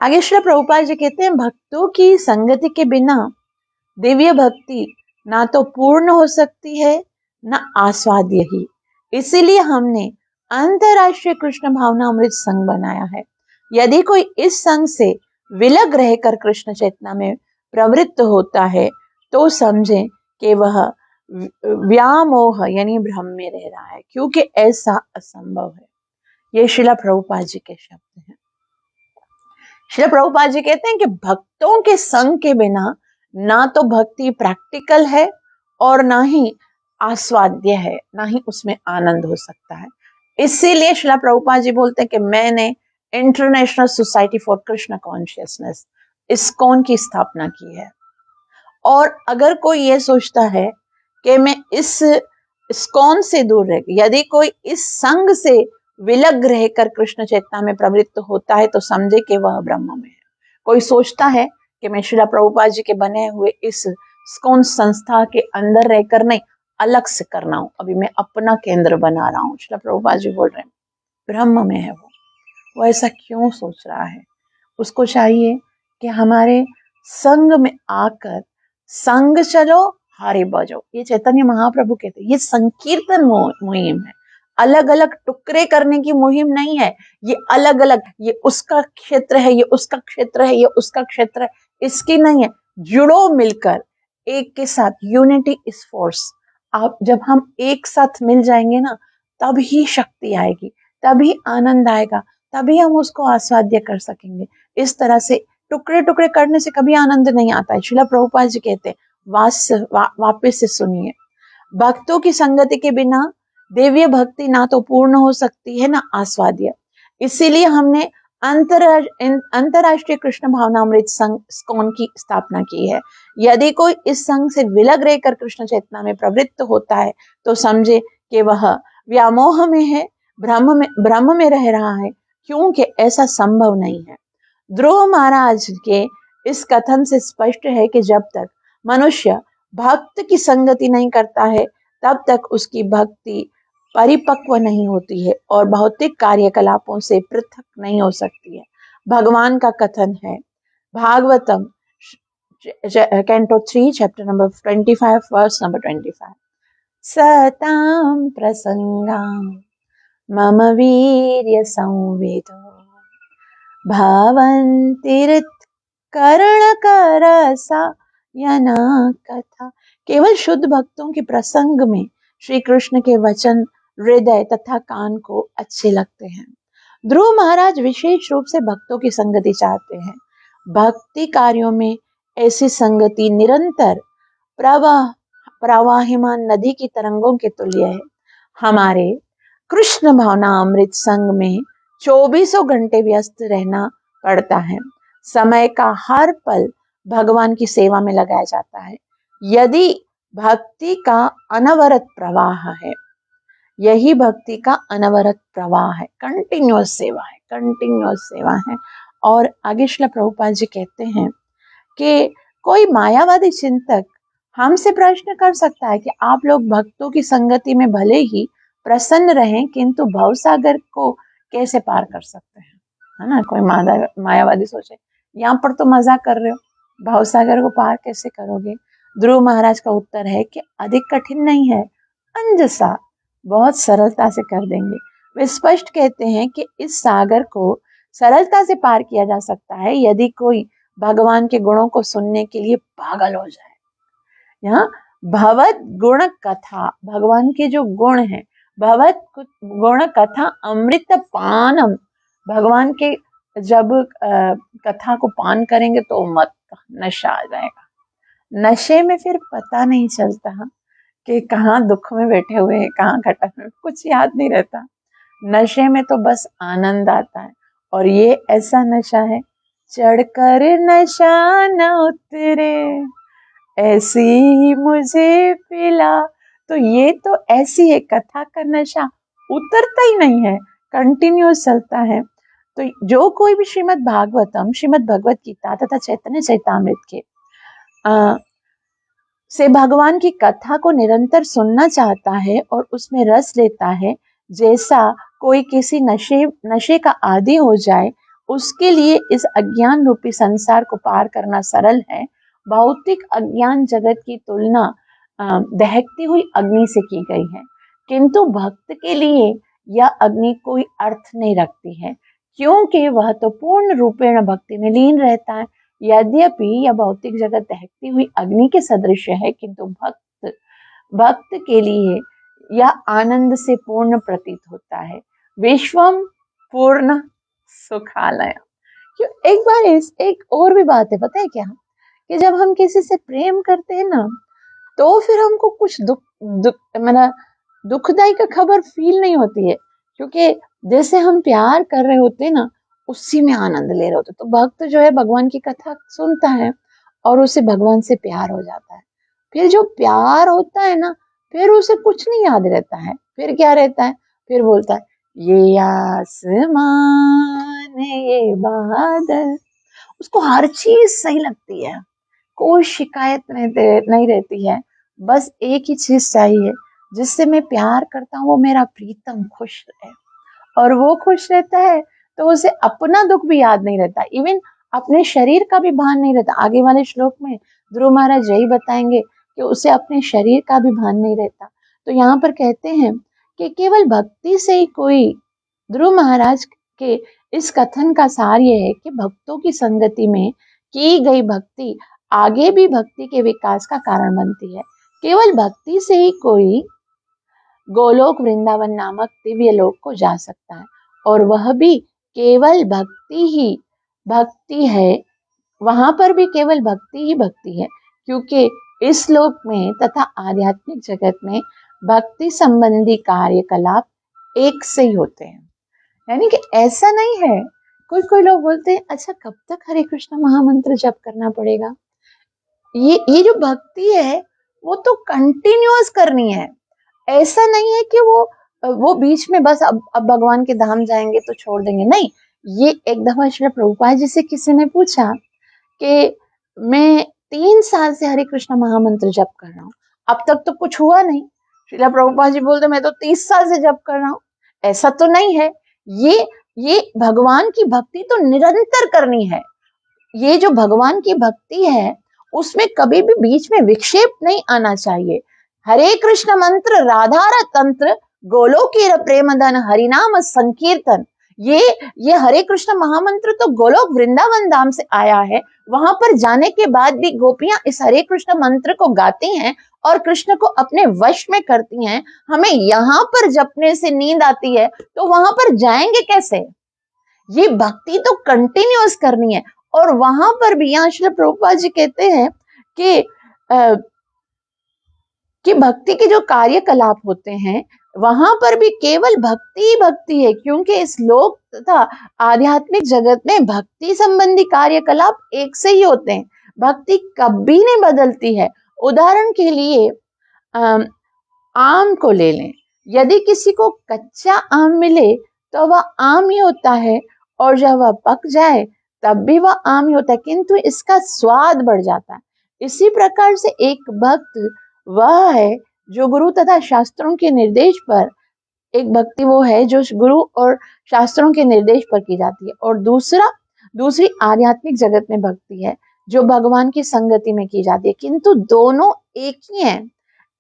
आगे श्री प्रभुपाद जी कहते हैं, भक्तों की संगति के बिना दिव्य भक्ति ना तो पूर्ण हो सकती है, ना आस्वाद्य ही। इसीलिए हमने अंतरराष्ट्रीय कृष्ण भावना अमृत संघ बनाया है। यदि कोई इस संघ से विलग रहकर कृष्ण चेतना में प्रवृत्त होता है तो समझे कि वह व्यामोह यानी भ्रम में रह रहा है, क्योंकि ऐसा असंभव है। ये श्रीला प्रभुपाद जी के शब्द हैं। श्रील प्रभुपाद जी कहते हैं कि भक्तों के संग के बिना ना तो भक्ति प्रैक्टिकल है और ना ही आस्वाद्य है, ना ही उसमें आनंद हो सकता है। इसीलिए श्रील प्रभुपाद जी बोलते हैं कि मैंने international society for Krishna consciousness ISKCON की स्थापना की है। और अगर कोई ये सोचता है कि मैं इस इस्कॉन से दूर रह, यदि कोई इस संग से विलग रहकर कृष्ण चेतना में प्रवृत्त होता है तो समझे कि वह ब्रह्म में है। कोई सोचता है कि मैं श्रील प्रभुपाद जी के बने हुए इस इस्कॉन संस्था के अंदर रहकर नहीं, अलग से करना हूं, अभी मैं अपना केंद्र बना रहा हूं, श्रील प्रभुपाद जी बोल रहे हैं ब्रह्म में है वो ऐसा क्यों सोच रहा है? उसको चाहिए कि हमारे संग में आकर संग चलो हारे बजो, ये चैतन्य महाप्रभु कहते हैं। ये संकीर्तन मुहिम है, अलग अलग टुकड़े करने की मुहिम नहीं है। ये अलग अलग, ये उसका क्षेत्र है, ये उसका क्षेत्र है, ये उसका क्षेत्र है, इसकी नहीं है। जुड़ो मिलकर एक के साथ, यूनिटी इज फोर्स। आप जब हम एक साथ मिल जाएंगे ना, तभी शक्ति आएगी, तभी आनंद आएगा, तभी हम उसको आस्वाद्य कर सकेंगे। इस तरह से टुकड़े टुकड़े करने से कभी आनंद नहीं आता है। श्रील प्रभुपाद जी कहते हैं वापस से सुनिए, भक्तों की संगति के बिना देवीय भक्ति ना तो पूर्ण हो सकती है ना आस्वाद्य। इसीलिए हमने अंतरराष्ट्रीय कृष्ण भावनामृत संघ स्कॉन की स्थापना की है। यदि कोई इस संघ से विलग रहकर कृष्ण चेतना में प्रवृत्त होता है तो समझे कि वह व्यामोह में है, ब्रह्म में रह रहा है, क्योंकि ऐसा संभव नहीं है। ध्रुव महाराज के इस कथन से स्पष्ट है कि जब तक मनुष्य भक्त की संगति नहीं करता है तब तक उसकी भक्ति परिपक्व नहीं होती है और भौतिक कार्यकलापों से पृथक नहीं हो सकती है। भगवान का कथन है, Bhagavatam canto 3 chapter number 25 verse number 25, सताम प्रसंगाम मम वीर्य संवेदो भावन्तिरित कर्ण करसा यना कथा। केवल शुद्ध भक्तों के प्रसंग में श्री कृष्ण के वचन हृदय तथा कान को अच्छे लगते हैं। ध्रुव महाराज विशेष रूप से भक्तों की संगति चाहते हैं। भक्ति कार्यों में ऐसी संगति निरंतर प्रवाहमान नदी की तरंगों के तुल्य है। हमारे कृष्ण भावना अमृत संघ में 24 घंटे व्यस्त रहना पड़ता है। समय का हर पल भगवान की सेवा में लगाया जाता है। यदि भक्ति का अनवरत प्रवाह है, यही भक्ति का अनवरत प्रवाह है, कंटिन्यूअस सेवा है, कंटिन्यूअस सेवा है। और आगे श्रील प्रभुपाद जी कहते हैं कि कोई मायावादी चिंतक हमसे प्रश्न कर सकता है कि आप लोग भक्तों की संगति में भले ही प्रसन्न रहें किंतु भवसागर को कैसे पार कर सकते हैं, है ना। कोई मायावादी सोचे यहाँ पर तो मजाक कर रहे हो, भवसागर को पार कैसे करोगे? ध्रुव महाराज का उत्तर है कि अधिक कठिन नहीं है, अंजसा बहुत सरलता से कर देंगे। वे स्पष्ट कहते हैं कि इस सागर को सरलता से पार किया जा सकता है यदि कोई भगवान के गुणों को सुनने के लिए पागल हो जाए। यहाँ भगवत गुण कथा, भगवान के जो गुण हैं, भगवत गुण कथा अमृत पानम, भगवान के जब कथा को पान करेंगे तो मत नशा आ जाएगा। नशे में फिर पता नहीं चलता कि कहाँ दुख में बैठे हुए हैं, कहाँ घटक में, कुछ याद नहीं रहता। नशे में तो बस आनंद आता है, और ये ऐसा नशा है चढ़कर नशा न उतरे ऐसी मुझे पिला। तो ये तो ऐसी है, कथा का नशा उतरता ही नहीं है, कंटिन्यूस चलता है। तो जो कोई भी श्रीमद् भागवतम, श्रीमद् भगवत गीता तथा चैतन्य चैतामृत के से भगवान की कथा को निरंतर सुनना चाहता है और उसमें रस लेता है, जैसा कोई किसी नशे का आदी हो जाए, उसके लिए इस अज्ञान रूपी संसार को पार करना सरल है। भौतिक अज्ञान जगत की तुलना दहकती हुई अग्नि से की गई है, किंतु भक्त के लिए यह अग्नि कोई अर्थ नहीं रखती है, क्योंकि वह तो पूर्ण रूपेण भक्ति में लीन रहता है। यद्यपि यह भौतिक जगत दहकती हुई अग्नि के सदृश है, किंतु भक्त के लिए यह आनंद से पूर्ण प्रतीत होता है। विश्वम पूर्ण सुखालय, क्यों, एक बार एक और भी बात है, पता है क्या, कि जब हम किसी से प्रेम करते हैं ना, तो फिर हमको कुछ दुख दुख मतलब दुखदाई का खबर फील नहीं होती है, क्योंकि जैसे हम प्यार कर रहे होते हैं ना, उसी में आनंद ले रहे होते, तो भक्त जो है भगवान की कथा सुनता है और उसे भगवान से प्यार हो जाता है। फिर जो प्यार होता है ना, फिर उसे कुछ नहीं याद रहता है, फिर क्या रहता है, फिर बोलता है ये आसमान ये बादल, उसको हर चीज सही लगती है, कोई शिकायत नहीं रहती है। बस एक ही चीज चाहिए, जिससे मैं प्यार करता हूँ वो मेरा प्रीतम खुश रहे, और वो खुश रहता है तो उसे अपना दुख भी याद नहीं रहता, इवन अपने शरीर का भी भान नहीं रहता। आगे वाले श्लोक में ध्रुव महाराज यही बताएंगे कि उसे अपने शरीर का भी भान नहीं रहता। तो यहाँ पर कहते हैं कि केवल भक्ति से ही कोई, ध्रुव महाराज के इस कथन का सार यह है कि भक्तों की संगति में की गई भक्ति आगे भी भक्ति के विकास का कारण बनती है। केवल भक्ति से ही कोई गोलोक वृंदावन नामक दिव्य लोक को जा सकता है, और वह भी केवल भक्ति ही भक्ति है, वहां पर भी केवल भक्ति ही भक्ति है, क्योंकि इस लोक में तथा आध्यात्मिक जगत में भक्ति संबंधी कार्यकलाप एक से ही होते हैं। यानी कि ऐसा नहीं है, कोई कोई लोग बोलते हैं अच्छा कब तक हरे कृष्ण महामंत्र जप करना पड़ेगा, ये जो भक्ति है वो तो कंटिन्यूअस करनी है। ऐसा नहीं है कि वो बीच में बस अब भगवान के धाम जाएंगे तो छोड़ देंगे, नहीं। ये एक दफा श्री प्रभुपाद जी से किसी ने पूछा कि मैं 3 साल से हरे कृष्ण महामंत्र जप कर रहा हूँ, अब तक तो कुछ हुआ नहीं। श्रीला प्रभुपाद जी बोलते मैं तो 30 साल से जप कर रहा हूँ। ऐसा तो नहीं है, ये ये भगवान की भक्ति तो निरंतर करनी है। ये जो भगवान की भक्ति है उसमें कभी भी बीच में विक्षेप नहीं आना चाहिए। हरे कृष्ण मंत्र राधारा तंत्र गोलोकीर प्रेमधन हरिनाम संकीर्तन, ये हरे कृष्ण महामंत्र तो गोलोक वृंदावन धाम से आया है। वहां पर जाने के बाद भी गोपियां इस हरे कृष्ण मंत्र को गाती हैं और कृष्ण को अपने वश में करती हैं। हमें यहाँ पर जपने से नींद आती है तो वहां पर जाएंगे कैसे। ये भक्ति तो कंटिन्यूअस करनी है। और वहां पर भी यहाँ श्री प्रभुपाद जी कहते हैं कि कि भक्ति के जो कार्यकलाप होते हैं वहां पर भी केवल भक्ति ही भक्ति है, क्योंकि इस लोक तथा आध्यात्मिक जगत में भक्ति संबंधी कार्यकलाप एक से ही होते हैं, भक्ति कभी नहीं बदलती है। उदाहरण के लिए आम को ले लें, यदि किसी को कच्चा आम मिले तो वह आम ही होता है, और जब वह पक जाए तब भी वह आम ही होता है, किंतु इसका स्वाद बढ़ जाता है। इसी प्रकार से एक भक्त वह है जो गुरु तथा शास्त्रों के निर्देश पर, एक भक्ति वो है जो गुरु और शास्त्रों के निर्देश पर की जाती है, और दूसरी आध्यात्मिक जगत में भक्ति है जो भगवान की संगति में की जाती है, किंतु दोनों एक ही हैं,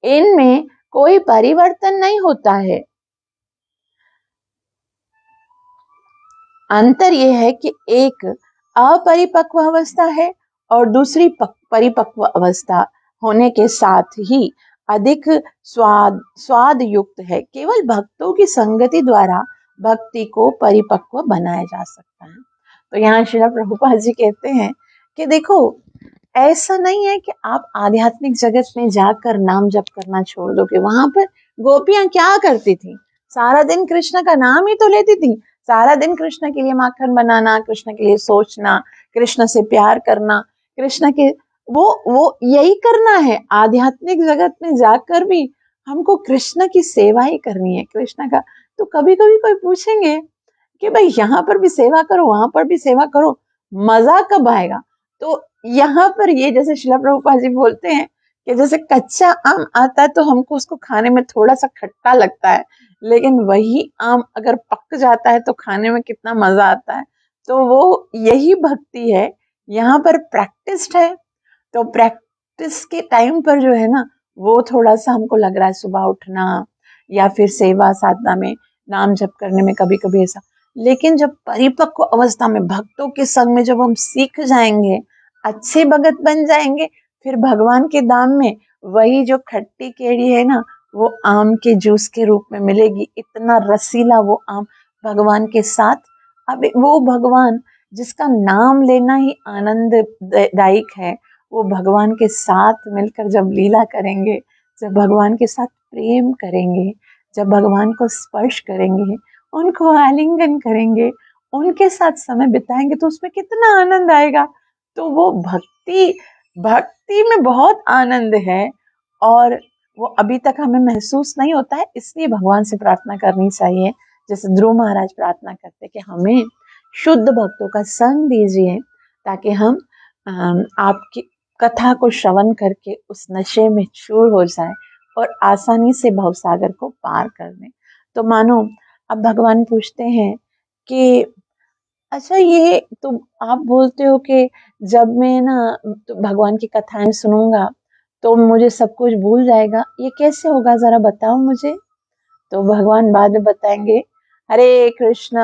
इनमें कोई परिवर्तन नहीं होता है। अंतर यह है कि एक अपरिपक्व अवस्था है और दूसरी परिपक्व अवस्था होने के साथ ही अधिक स्वाद युक्त है। केवल भक्तों की संगति द्वारा भक्ति को परिपक्व बनाया जा सकता है। तो यहाँ श्रील प्रभुपाद जी कहते हैं कि देखो, ऐसा नहीं है कि आप आध्यात्मिक जगत में जाकर नाम जप करना छोड़ दोगे। वहां पर गोपियां क्या करती थी, सारा दिन कृष्ण का नाम ही तो लेती थी, सारा दिन कृष्ण के लिए माखन बनाना, कृष्ण के लिए सोचना, कृष्ण से प्यार करना, कृष्ण के वो यही करना है। आध्यात्मिक जगत में जाकर भी हमको कृष्ण की सेवा ही करनी है, कृष्ण का। तो कभी कभी कोई पूछेंगे कि भाई यहाँ पर भी सेवा करो वहां पर भी सेवा करो, मजा कब आएगा। तो यहाँ पर ये जैसे शिला प्रभुपाद जी बोलते हैं कि जैसे कच्चा आम आता है तो हमको उसको खाने में थोड़ा सा खट्टा लगता है, लेकिन वही आम अगर पक जाता है तो खाने में कितना मजा आता है। तो वो यही भक्ति है, यहाँ पर प्रैक्टिस्ड है। तो प्रैक्टिस के टाइम पर जो है ना, वो थोड़ा सा हमको लग रहा है सुबह उठना या फिर सेवा साधना में नाम जप करने में कभी कभी ऐसा, लेकिन जब परिपक्व अवस्था में भक्तों के संग में जब हम सीख जाएंगे, अच्छे भगत बन जाएंगे, फिर भगवान के धाम में वही जो खट्टी केड़ी है ना, वो आम के जूस के रूप में मिलेगी। इतना रसीला वो आम भगवान के साथ। अब वो भगवान जिसका नाम लेना ही आनंददायक है, वो भगवान के साथ मिलकर जब लीला करेंगे, जब भगवान के साथ प्रेम करेंगे, जब भगवान को स्पर्श करेंगे, उनको आलिंगन करेंगे, उनके साथ समय बिताएंगे, तो उसमें कितना आनंद आएगा। तो वो भक्ति भक्ति में बहुत आनंद है, और वो अभी तक हमें महसूस नहीं होता है, इसलिए भगवान से प्रार्थना करनी चाहिए। जैसे ध्रुव महाराज प्रार्थना करते कि हमें शुद्ध भक्तों का संग दीजिए, ताकि हम आपकी कथा को श्रवण करके उस नशे में चूर हो जाए और आसानी से भवसागर को पार कर लें। तो मानो अब भगवान पूछते हैं कि अच्छा, ये तो आप बोलते हो कि जब मैं ना तो भगवान की कथाएं सुनूंगा तो मुझे सब कुछ भूल जाएगा, ये कैसे होगा, जरा बताओ मुझे। तो भगवान बाद में बताएंगे, हरे कृष्ण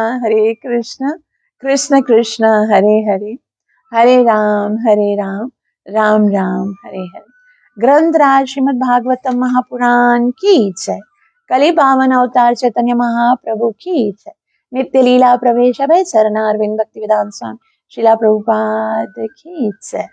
कृष्ण कृष्ण हरे हरे, हरे राम राम राम हरे हरे। ग्रंथराज श्रीमद् भागवतम महापुराण की जय। कलि पावन अवतार चैतन्य महाप्रभु की जय। नित्य लीला प्रवेश अभय चरणारविंद भक्ति वेदांत स्वामी श्रीला प्रभुपाद की जय।